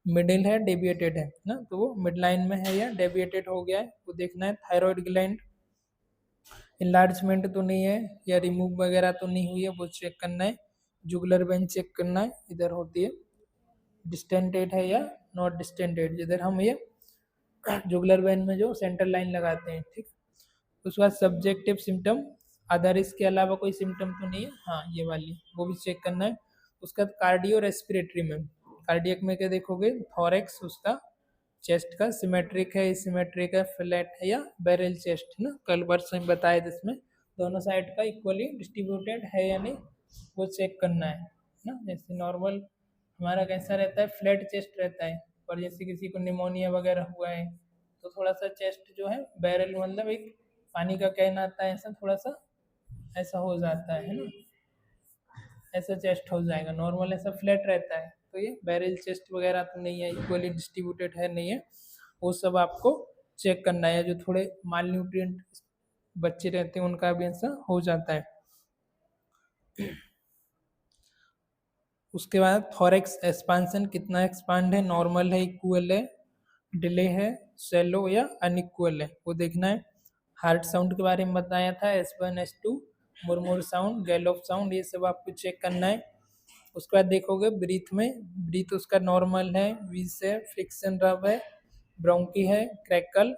मिडिल है, डेविएटेड है ना, तो वो मिड लाइन में है या डेविएटेड हो गया है, वो देखना है। थायराइड ग्लैंड, इनलार्जमेंट तो नहीं है या रिमूव वगैरह तो नहीं हुई है, वो चेक करना है। जुगलर वेन चेक करना है, इधर होती है, डिस्टेंटेड है या नॉट डिस्टेंटेड, जिधर हम ये जुगलर वेन में जो सेंट्रल लाइन लगाते हैं, ठीक। उसके बाद सब्जेक्टिव सिम्टम, अदर इसके अलावा कोई सिम्टम तो नहीं है, हाँ ये वाली, वो भी चेक करना है। उसका कार्डियो रेस्पिरेटरी में, कार्डियक में क्या देखोगे, थॉरेक्स उसका, चेस्ट का सिमेट्रिक है, सिमेट्रिक है, फ्लैट है या बैरल चेस्ट, है ना, कल वर्ष में बताया जिसमें दोनों साइड का इक्वली डिस्ट्रीब्यूटेड है या नहीं, वो चेक करना है ना। जैसे नॉर्मल हमारा कैसा रहता है, फ्लैट चेस्ट रहता है, पर जैसे किसी को निमोनिया वगैरह हुआ है तो थोड़ा सा चेस्ट जो है बैरल, मतलब एक पानी का कैन आता है ऐसा, थोड़ा सा ऐसा हो जाता है ना, ऐसा चेस्ट हो जाएगा, नॉर्मल ऐसा फ्लैट रहता है, तो ये बैरल चेस्ट वगैरह तो नहीं है, इक्वली डिस्ट्रीब्यूटेड है नहीं है, वो सब आपको चेक करना है। जो थोड़े माल न्यूट्रिएंट बच्चे रहते हैं उनका भी ऐसा हो जाता है। उसके बाद थॉरेक्स एक्सपांसन, कितना एक्सपांड है, नॉर्मल है, इक्वल है, डिले है, सेलो या अनइक्वल है, वो देखना है। हार्ट साउंड के बारे में बताया था, S1 S2, Murmur sound, गैलोप sound, ये सब आपको चेक करना है। उसके बाद देखोगे ब्रीथ में, ब्रीथ उसका नॉर्मल है, वीस है, फ्रिक्शन रब है, ब्रोंकी है, क्रैकल,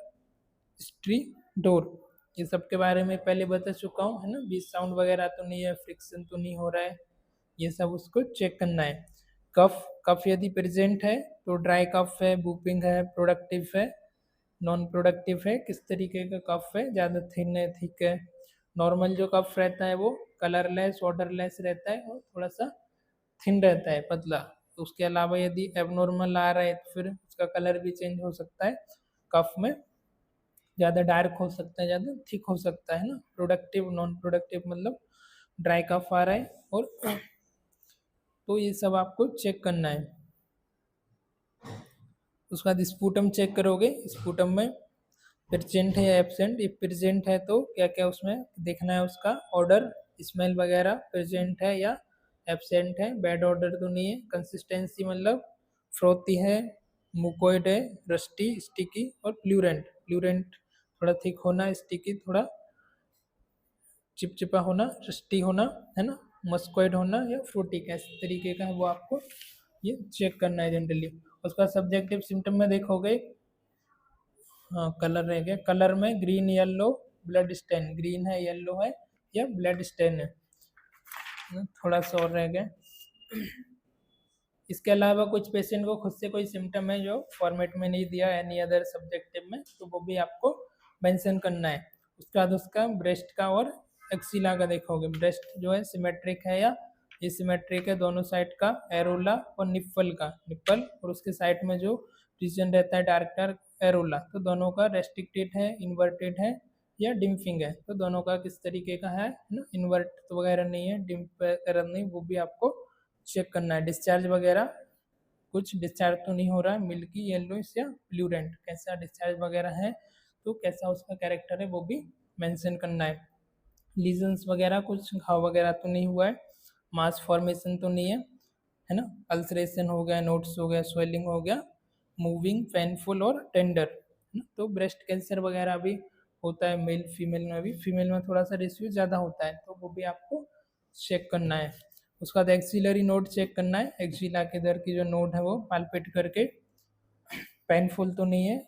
स्ट्री, डोर, ये सब के बारे में पहले बता चुका हूँ, है ना, बीच साउंड वगैरह तो नहीं है, फ्रिक्शन तो नहीं हो रहा है, ये सब उसको चेक करना है। कफ, कफ यदि प्रेजेंट है तो ड्राई कफ है, बूपिंग है, प्रोडक्टिव है, नॉन प्रोडक्टिव है, किस तरीके का कफ है, ज़्यादा थिन है, थिक है। नॉर्मल जो कफ रहता है वो कलरलेस, ऑर्डरलेस रहता है और थोड़ा सा थिन रहता है, पतला। तो उसके अलावा यदि एबनॉर्मल आ रहा है तो फिर उसका कलर भी चेंज हो सकता है, कफ में ज़्यादा डार्क हो सकता है, ज़्यादा थिक हो सकता है ना। प्रोडक्टिव, नॉन प्रोडक्टिव मतलब ड्राई कफ आ रहा है और तो ये सब आपको चेक करना है। उसके बाद स्पूटम चेक करोगे, स्पूटम में प्रेजेंट है या एब्सेंट। ये प्रेजेंट है तो क्या क्या उसमें देखना है, उसका ऑर्डर, स्मेल वगैरह प्रेजेंट है या एब्सेंट है, बैड ऑर्डर तो नहीं है। कंसिस्टेंसी मतलब फ्रोथी है, मुकोइड है, रस्टी, स्टिकी और प्लूरेंट। प्लूरेंट थोड़ा थिक होना, स्टिकी थोड़ा चिपचिपा होना, रस्टी होना, है ना, मस्कोइड होना या फ्रूटी किस तरीके का है वो आपको ये चेक करना है जनरली। उसका सब्जेक्टिव सिम्टम में देखोगे, हाँ कलर रह गया, कलर में green, yellow, blood stain, green है, येलो है या ब्लड स्टेन है, थोड़ा सा और रह गया। इसके अलावा कुछ पेशेंट को खुद से कोई सिम्टम है जो फॉर्मेट में नहीं दिया एनी अदर सब्जेक्टिव में, तो वो भी आपको मेंशन करना है। उसके बाद उसका ब्रेस्ट का और एक्सिला का देखोगे। ब्रेस्ट जो है सिमेट्रिक है या एसिमेट्रिक है, दोनों साइड का, एरोला और निप्पल का, निप्पल और उसके साइड में जो रीजन रहता है डार्क डार्क, एरोला, तो दोनों का रेस्ट्रिक्टेड है, इन्वर्टेड है या डिम्पिंग है, तो दोनों का किस तरीके का है ना, इन्वर्ट वगैरह नहीं है, डिम्प वगैरह नहीं, वो भी आपको चेक करना है। डिस्चार्ज वगैरह कुछ डिस्चार्ज तो नहीं हो रहा है, मिल्की, येलोइश या प्लूरेंट, कैसा डिस्चार्ज वगैरह है, तो कैसा उसका कैरेक्टर है वो भी मेंशन करना है। लीजन्स वगैरह कुछ घाव वगैरह तो नहीं हुआ है, मास फॉर्मेशन तो नहीं है ना, अल्सरेशन हो गया, नोट्स हो गया, स्वेलिंग हो गया, मूविंग, पेनफुल और टेंडर, है ना। तो ब्रेस्ट कैंसर वगैरह भी होता है मेल फीमेल में भी, फीमेल में थोड़ा सा रेशियो ज़्यादा होता है, तो वो भी आपको चेक करना है। उसके बाद एक्सिलरी नोड चेक करना है, एक्सिला के इधर की जो नोड है वो पालपेट करके, पेनफुल तो नहीं है,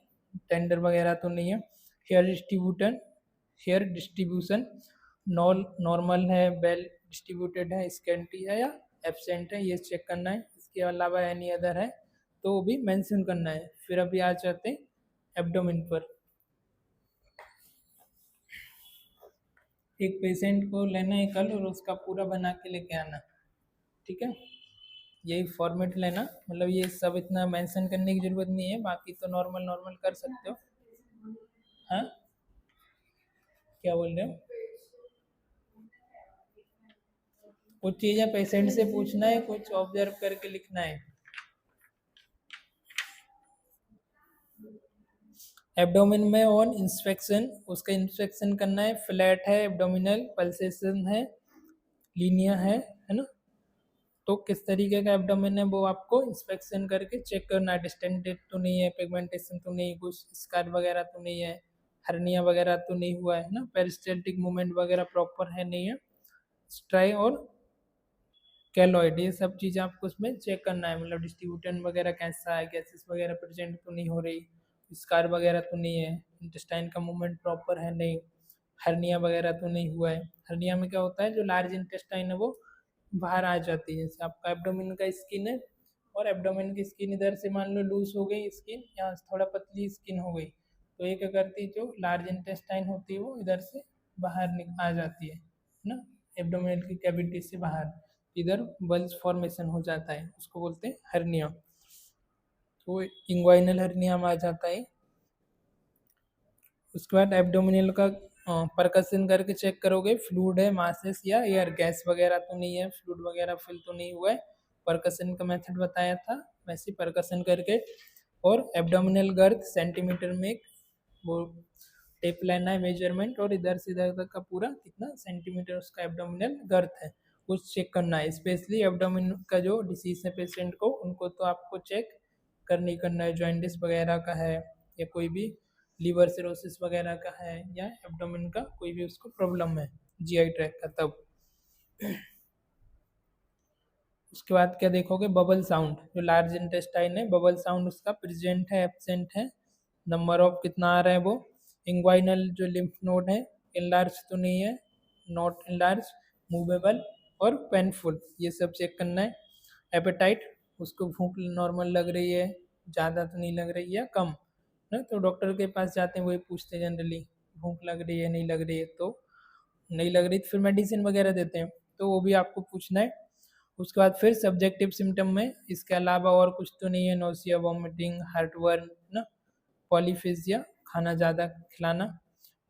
टेंडर वगैरह तो नहीं है। हेयर डिस्ट्रीब्यूशन नॉर्मल है, वेल डिस्ट्रीब्यूटेड है, स्कैंटी है या एब्सेंट है, ये चेक करना है। इसके अलावा एनी अदर है तो वो भी मेंशन करना है। फिर अभी आ जाते हैं एब्डोमेन पर। एक पेशेंट को लेना है कल और उसका पूरा बना के लेके आना, ठीक है। यही फॉर्मेट लेना, मतलब ये सब इतना मेंशन करने की ज़रूरत नहीं है, बाकी तो नॉर्मल नॉर्मल कर सकते हो। हाँ, क्या बोल रहे हो? कुछ चीज़ें पेशेंट से पूछना है, कुछ ऑब्जर्व करके लिखना है। एब्डोमेन में ऑन इंस्पेक्शन, उसका इंस्पेक्शन करना है, फ्लैट है, एब्डोमिनल पल्सेशन है, लीनिया है ना। तो किस तरीके का एब्डोमेन है वो आपको इंस्पेक्शन करके चेक करना है। डिस्टेंडेड तो नहीं है, पिगमेंटेशन तो नहीं, कुछ स्कार वगैरह तो नहीं है, हर्निया वगैरह तो नहीं हुआ है ना, पेरिस्टल्टिक मूवमेंट वगैरह प्रॉपर है नहीं है, स्ट्राई और कैलॉइड, ये सब चीज़ें आपको उसमें चेक करना है। मतलब डिस्ट्रीब्यूटन वगैरह कैसा है, गैसेस वगैरह प्रेजेंट तो नहीं हो रही, स्कार वगैरह तो नहीं है, इंटेस्टाइन का मूवमेंट प्रॉपर है नहीं, हर्निया वगैरह तो नहीं हुआ है। हर्निया में क्या होता है, जो लार्ज इंटेस्टाइन है वो बाहर आ जाती है। जैसे आपका एब्डोमेन का स्किन है और एब्डोमेन की स्किन इधर से मान लो लूज हो गई स्किन, यहाँ से थोड़ा पतली स्किन हो गई, तो ये क्या करती है, जो लार्ज इंटेस्टाइन होती है वो इधर से बाहर आ जाती है ना, एब्डोमिनल की कैविटी से बाहर, इधर बल्ज फॉर्मेशन हो जाता है, उसको बोलते हैं हर्निया। तो इंग्वाइनल हर्निया में आ जाता है। उसके बाद एब्डोमिनल का परकशन करके चेक करोगे, फ्लूड है, मासेस या एयर गैस वगैरह तो नहीं है, फ्लूड वगैरह फिल तो नहीं हुआ है। परकशन का मेथड बताया था, वैसे परकशन करके। और एब्डोमिनल गर्थ सेंटीमीटर में वो टेप लेना है मेजरमेंट, और इधर से इधर तक का पूरा कितना सेंटीमीटर उसका एब्डोमिनल गर्थ है कुछ चेक करना है। स्पेशली एब्डोमिन का जो डिसीज है पेशेंट को, उनको तो आपको चेक करना है, जॉइंटिस वगैरह का है या कोई भी लीवर सिरोसिस वगैरह का है या एब्डोमेन का कोई भी उसको प्रॉब्लम है जीआई ट्रैक का, तब। उसके बाद क्या देखोगे, बबल साउंड, जो लार्ज इंटेस्टाइन है, बबल साउंड उसका प्रेजेंट है, एब्सेंट है, नंबर ऑफ कितना आ रहा है वो। इंग्वाइनल जो लिम्फ नोड है, इनलार्ज तो नहीं है, नॉट इनलार्ज, मूवेबल और पेनफुल, ये सब चेक करना है। एपेटाइट उसको भूख नॉर्मल लग रही है, ज़्यादा तो नहीं लग रही है, कम ना, तो डॉक्टर के पास जाते हैं, वही पूछते हैं जनरली भूख लग रही है नहीं लग रही है, तो नहीं लग रही तो फिर मेडिसिन वगैरह देते हैं, तो वो भी आपको पूछना है। उसके बाद फिर सब्जेक्टिव सिम्टम में इसके अलावा और कुछ तो नहीं है, नोसिया, वॉमिटिंग, हार्टवर्न ना, पॉलीफेजिया, खाना ज़्यादा खिलाना,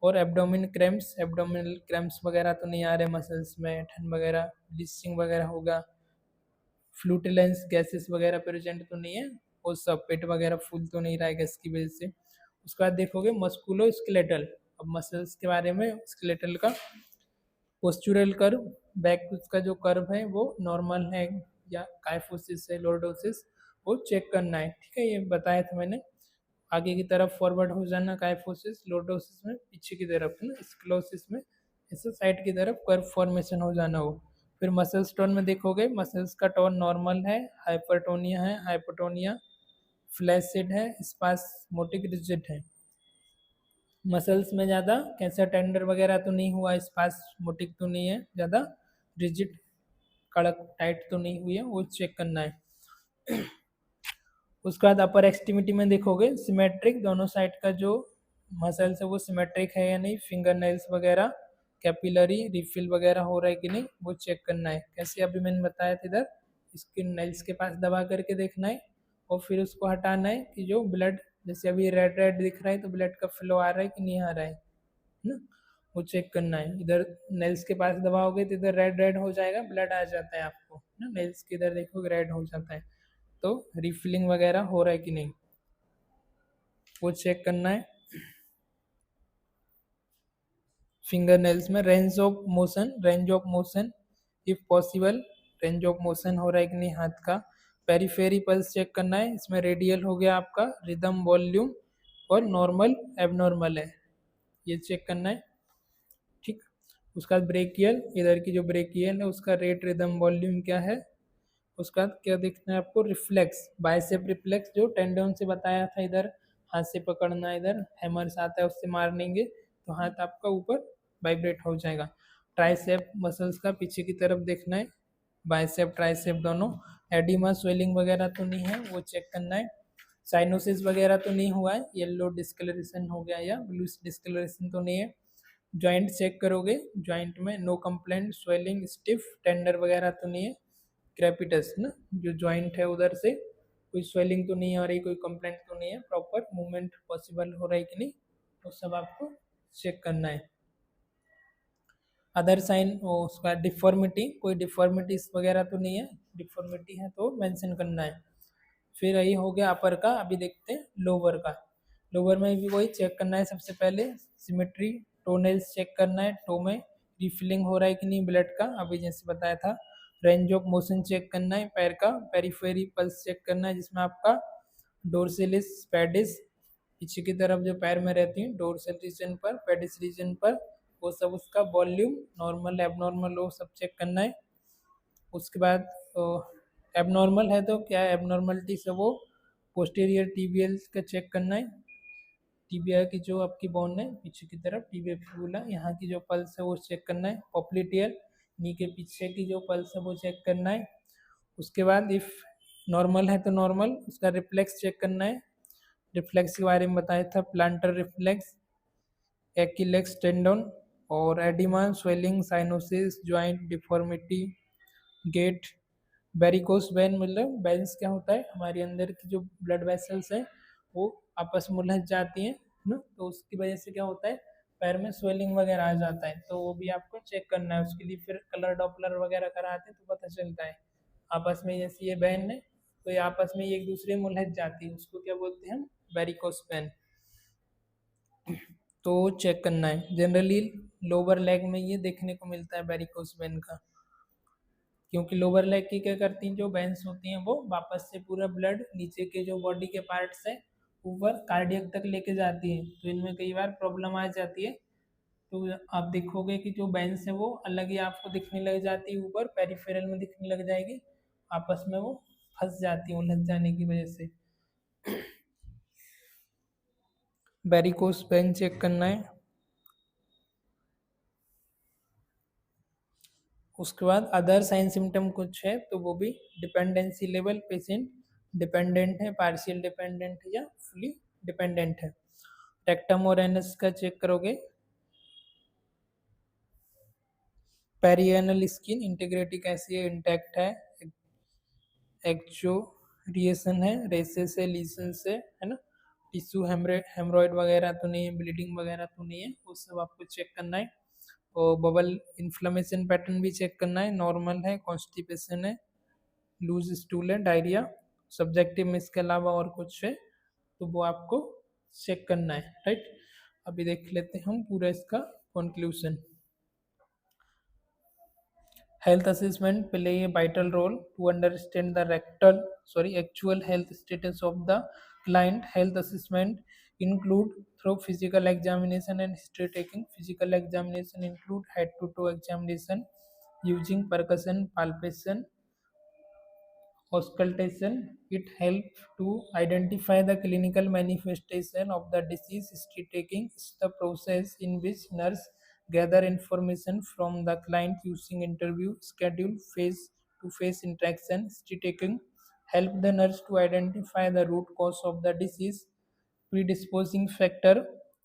और एब्डोमिन क्रैम्प्स, एब्डोमिनल क्रैम्प्स वगैरह तो नहीं आ रहे मसल्स में, ठंड वगैरह, ब्लीचिंग वगैरह होगा, फ्लूटुलेंस गैसेस वगैरह प्रेजेंट तो नहीं है, वो सब पेट वगैरह फूल तो नहीं रहा है गैस की वजह से। उसके बाद देखोगे मस्कुलो स्केलेटल, अब मसल्स के बारे में, स्केलेटल का पोस्चुरल कर्व, बैक का जो कर्व है वो नॉर्मल है या काइफोसिस है, लॉर्डोसिस, वो चेक करना है, ठीक है, ये बताया था मैंने। आगे की तरफ फॉरवर्ड हो जाना काइफोसिस, लॉर्डोसिस में पीछे की तरफ है ना, स्क्लोसिस में ऐसे साइड की तरफ कर्व फॉर्मेशन हो जाना हो। फिर मसल्स टोन में देखोगे, मसल्स का टोन नॉर्मल है, हाइपरटोनिया है, हाइपोटोनिया, फ्लैसिड है, स्पास्मोटिक रिजिड है। मसल्स में ज़्यादा कैसा टेंडर वगैरह तो नहीं हुआ, स्पास्मोटिक तो नहीं है ज़्यादा, रिजिड कड़क टाइट तो नहीं हुई है, वो चेक करना है। उसके बाद अपर एक्सट्रीमिटी में देखोगे सिमेट्रिक, दोनों साइड का जो मसल्स है वो सिमेट्रिक है या नहीं, फिंगर नेल्स वगैरह, कैपिलरी रिफिल वगैरह हो रहा है कि नहीं, वो चेक करना है। कैसे, अभी मैंने बताया था इधर, स्किन नेल्स के पास दबा करके देखना है, और फिर उसको हटाना है कि जो ब्लड, जैसे अभी रेड रेड दिख रहा है तो ब्लड का फ्लो आ रहा है कि नहीं आ रहा है ना, वो चेक करना है। इधर नेल्स के पास दबाओगे तो इधर रेड रेड हो जाएगा, ब्लड आ जाता है आपको ना, नेल्स के इधर देखोगे रेड हो जाता है, तो रिफिलिंग वगैरह हो रहा है कि नहीं, वो चेक करना है। फिंगर नेल्स में range of motion, range of motion if possible, range of motion हो रहा है कि नहीं हाथ का। पेरीफेरी पल्स चेक करना है, इसमें रेडियल हो गया आपका, रिदम वॉल्यूम, और नॉर्मल एबनॉर्मल है, ये चेक करना है, ठीक। उसका बाद ब्रेकियल, इधर की जो ब्रेकियल है उसका रेट रिदम वॉल्यूम क्या है। उसका बाद क्या देखना है आपको, रिफ्लेक्स, बाइसेप रिफ्लेक्स, जो टेंडन से बताया था, इधर हाथ से पकड़ना, इधर हैमर्स आता है उससे मारनेंगे तो हाथ आपका ऊपर वाइब्रेट हो जाएगा। ट्राइसेप मसल्स का पीछे की तरफ देखना है, बाइसेप ट्राइसेप दोनों। एडिमा स्वेलिंग वगैरह तो नहीं है, वो चेक करना है। साइनोसिस वगैरह तो नहीं हुआ है, येलो डिस्कलरेशन हो गया या ब्लू डिस्कलरेशन तो नहीं है। जॉइंट चेक करोगे, जॉइंट में no complaint, swelling, stiff, tender वगैरह तो नहीं है। क्रेपिटस ना, जो जॉइंट है उधर से कोई स्वेलिंग तो नहीं आ रही, कोई कंप्लेंट तो नहीं है, प्रॉपर मूवमेंट पॉसिबल हो रहा है कि नहीं, वो सब आपको चेक करना है। अदर साइन, उसका डिफॉर्मिटी, कोई डिफॉर्मिटीज वगैरह तो नहीं है, डिफॉर्मिटी है तो मेंशन करना है। फिर यही हो गया अपर का, अभी देखते हैं लोअर का। लोअर में भी वही चेक करना है, सबसे पहले सिमेट्री, टोनेल्स चेक करना है, टो में रिफिलिंग हो रहा है कि नहीं ब्लड का, अभी जैसे बताया था। रेंज ऑफ मोशन चेक करना है पैर का, पेरिफेरी पल्स चेक करना है, जिसमें आपका डोर्सिलिस, पेडिस, पीछे की तरफ जो पैर में रहती है, डोर्सल रीजन पर, पेडिस रीजन पर, वो सब उसका वॉल्यूम नॉर्मल एबनॉर्मल वो सब चेक करना है। उसके बाद एबनॉर्मल है तो क्या एबनॉर्मलिटी से वो पोस्टीरियर टीबियल का चेक करना है, टीबिया की जो आपकी बोन है पीछे की तरफ, टीबिया फिबुला, यहाँ की जो पल्स है वो चेक करना है। पॉप्लिटियल, नी के पीछे की जो पल्स है वो चेक करना है। उसके बाद इफ नॉर्मल है तो नॉर्मल, उसका रिफ्लेक्स चेक करना है। रिफ्लेक्स के बारे में बताया था, प्लांटर रिफ्लेक्स, एक्िलेक्स टेंडन, और oedema, swelling, cyanosis, joint deformity, gait. Varicose vein, मतलब वेन्स क्या होता है, हमारे अंदर की जो ब्लड वेसल्स हैं वो आपस में उलझ जाती हैं ना, तो उसकी वजह से क्या होता है, पैर में स्वेलिंग वगैरह आ जाता है, तो वो भी आपको चेक करना है। उसके लिए फिर कलर डॉपलर वगैरह कराते हैं तो पता चलता है। आपस में जैसे ये वेन है तो ये आपस में एक दूसरे में उलझ जाती है, उसको क्या बोलते हैं हम, वेरिकोस वेन, तो चेक करना है। जनरली लोअर लेग में ये देखने को मिलता है वेरिकोस वेन का, क्योंकि लोअर लेग की क्या करती हैं, जो वेंस होती हैं वो वापस से पूरा ब्लड नीचे के जो बॉडी के पार्ट्स हैं ऊपर कार्डियक तक लेके जाती हैं, तो इनमें कई बार प्रॉब्लम आ जाती है। तो आप देखोगे कि जो वेंस है वो अलग ही आपको दिखने लग जाती है, ऊपर पेरिफेरल में दिखने लग जाएगी, आपस में वो फंस जाती है उलझ जाने की वजह से। वेरिकोस वेन चेक करना है। उसके बाद अदर साइन सिम्टम कुछ है तो वो भी डिपेंडेंसी लेवल, पेशेंट डिपेंडेंट है, पार्शियल डिपेंडेंट है या फुली डिपेंडेंट है। रेक्टम और एनस का चेक करोगे। पेरिएनल स्किन इंटीग्रिटी कैसी है, इंटैक्ट है, एक्चुरिएशन है, रेसेस है, लीजन्स है ना, टिश्यू हेमरॉइड वगैरह तो नहीं है, ब्लीडिंग वगैरह तो नहीं है, वो सब आपको चेक करना है। और बबल इन्फ्लेमेशन पैटर्न भी चेक करना है, नॉर्मल है, कॉन्स्टिपेशन है, लूज स्टूल है, डायरिया, सब्जेक्टिव में इसके अलावा और कुछ है तो वो आपको चेक करना है, राइट। अभी देख लेते हैं हम पूरा इसका conclusion. Health assessment play a vital role to understand the actual health status of the client. Health assessment include through physical examination and history taking. Physical examination include head to toe examination using percussion, palpation, auscultation. It helps to identify the clinical manifestation of the disease. History taking is the process in which nurse gather information from the client using interview, schedule, face-to-face interaction. History taking help the nurse to identify the root cause of the disease, predisposing factor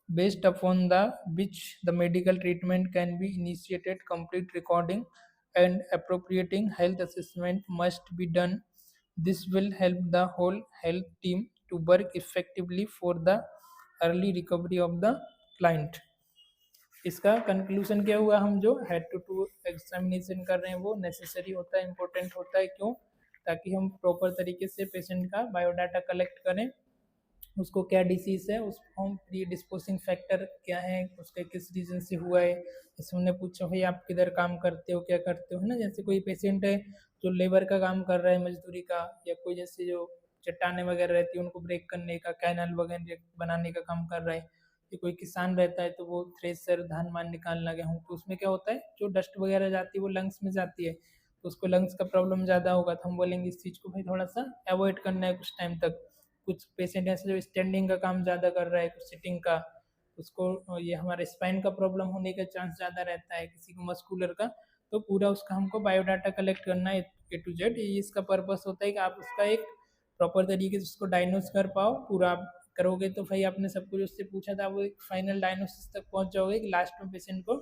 based upon the which the medical treatment can be initiated. Complete recording and appropriating health assessment must be done. This will help the whole health team to work effectively for the early recovery of the client. इसका conclusion क्या हुआ, हम जो head to examination कर रहे हैं वो necessary होता है, इम्पोर्टेंट होता है। क्यों? ताकि हम प्रॉपर तरीके से पेशेंट का बायोडाटा कलेक्ट करें, उसको क्या डिसीज़ है, उसको हम प्री डिस्पोजिंग फैक्टर क्या है, उसके किस रीज़न से हुआ है। जैसे हमने पूछा भाई आप किधर काम करते हो, क्या करते हो, है ना। जैसे कोई पेशेंट है जो लेबर का काम कर रहा है, मजदूरी का, या कोई जैसे जो चट्टाने वगैरह रहती है उनको ब्रेक करने का, कैनल वगैरह बनाने का काम कर रहा है। या कोई किसान रहता है तो वो थ्रेसर धान मान निकालना गेहूँ, तो उसमें क्या होता है जो डस्ट वगैरह जाती है वो लंग्स में जाती है, तो उसको लंग्स का प्रॉब्लम ज़्यादा होगा, तो हम बोलेंगे इस चीज़ को भाई थोड़ा सा अवॉइड करना है कुछ टाइम तक। कुछ पेशेंट ऐसे जो स्टैंडिंग का काम ज़्यादा कर रहा है, कुछ सिटिंग का, उसको ये हमारे स्पाइन का प्रॉब्लम होने का चांस ज़्यादा रहता है, किसी को मस्कुलर का। तो पूरा उसका हमको बायोडाटा कलेक्ट करना है A to Z। ये इसका पर्पस होता है कि आप उसका एक प्रॉपर तरीके से उसको डायग्नोस कर पाओ। पूरा आप करोगे तो भाई आपने सब कुछ उससे पूछा था, वो एक फाइनल डायग्नोसिस तक पहुंच जाओगे कि लास्ट में पेशेंट को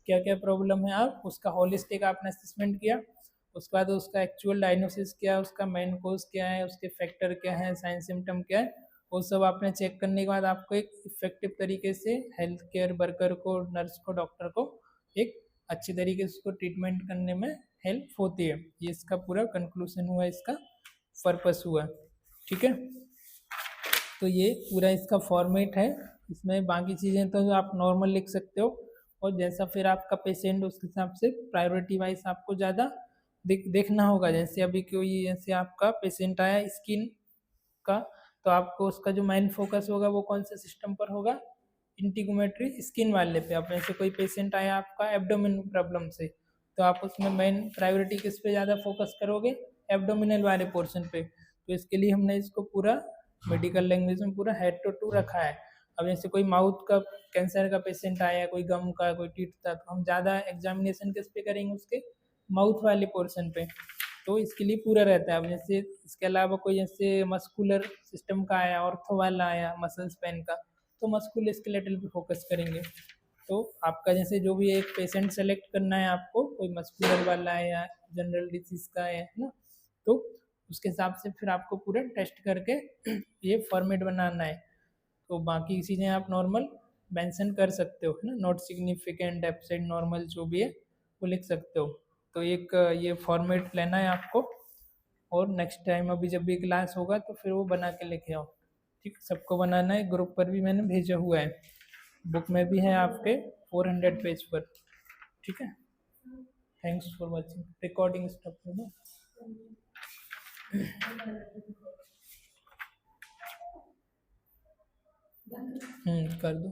क्या क्या प्रॉब्लम है, आप उसका होलिस्टिक आपने असेसमेंट किया। उसके बाद उसका एक्चुअल डायग्नोसिस क्या है, उसका मेन कोज क्या है, उसके फैक्टर क्या है, साइन सिम्टम क्या है, वो सब आपने चेक करने के बाद आपको एक इफेक्टिव तरीके से हेल्थ केयर वर्कर को, नर्स को, डॉक्टर को एक अच्छी तरीके से उसको ट्रीटमेंट करने में हेल्प होती है। ये इसका पूरा कंक्लूजन हुआ, इसका पर्पस हुआ, ठीक है। तो ये पूरा इसका फॉर्मेट है। इसमें बाकी चीज़ें तो आप नॉर्मल लिख सकते हो, और जैसा फिर आपका पेशेंट उस हिसाब से प्रायोरिटी वाइज आपको ज़्यादा देखना होगा। जैसे अभी कोई जैसे आपका पेशेंट आया स्किन का, तो आपको उसका जो मेन फोकस होगा वो कौन से सिस्टम पर होगा, इंटीगोमेट्री स्किन वाले पे। अब जैसे कोई पेशेंट आया आपका एब्डोमिन प्रॉब्लम से, तो आप उसमें मेन प्रायोरिटी किस पे ज़्यादा फोकस करोगे, एब्डोमिनल वाले पोर्शन पे। तो इसके लिए हमने इसको पूरा मेडिकल लैंग्वेज में पूरा हेड टू टू रखा है। अब जैसे कोई माउथ का कैंसर का पेशेंट आया, कोई गम का, कोई टीथ का, तो हम ज़्यादा एग्जामिनेशन किस पे करेंगे, उसके माउथ वाले पोर्शन पे। तो इसके लिए पूरा रहता है। अब जैसे इसके अलावा कोई जैसे मस्कुलर सिस्टम का आया, ऑर्थो वाला आया, मसल स्पैन का, तो मस्कुलर स्केलेटल पे फोकस करेंगे। तो आपका जैसे जो भी एक पेशेंट सेलेक्ट करना है आपको, कोई मस्कुलर वाला है या जनरल डिसीज का है ना, तो उसके हिसाब से फिर आपको पूरा टेस्ट करके ये फॉर्मेट बनाना है। तो बाकी चीज़ें आप नॉर्मल मेंशन कर सकते हो, है ना, नॉट सिग्निफिकेंट, एब्सेंट, नॉर्मल जो भी है वो लिख सकते हो। तो एक ये फॉर्मेट लेना है आपको, और नेक्स्ट टाइम अभी जब भी क्लास होगा तो फिर वो बना के लेके आओ, ठीक। सबको बनाना है, ग्रुप पर भी मैंने भेजा हुआ है, बुक में भी है आपके 400 पेज पर, ठीक है। Thanks for watching. Recording stop कर दो। कर दो।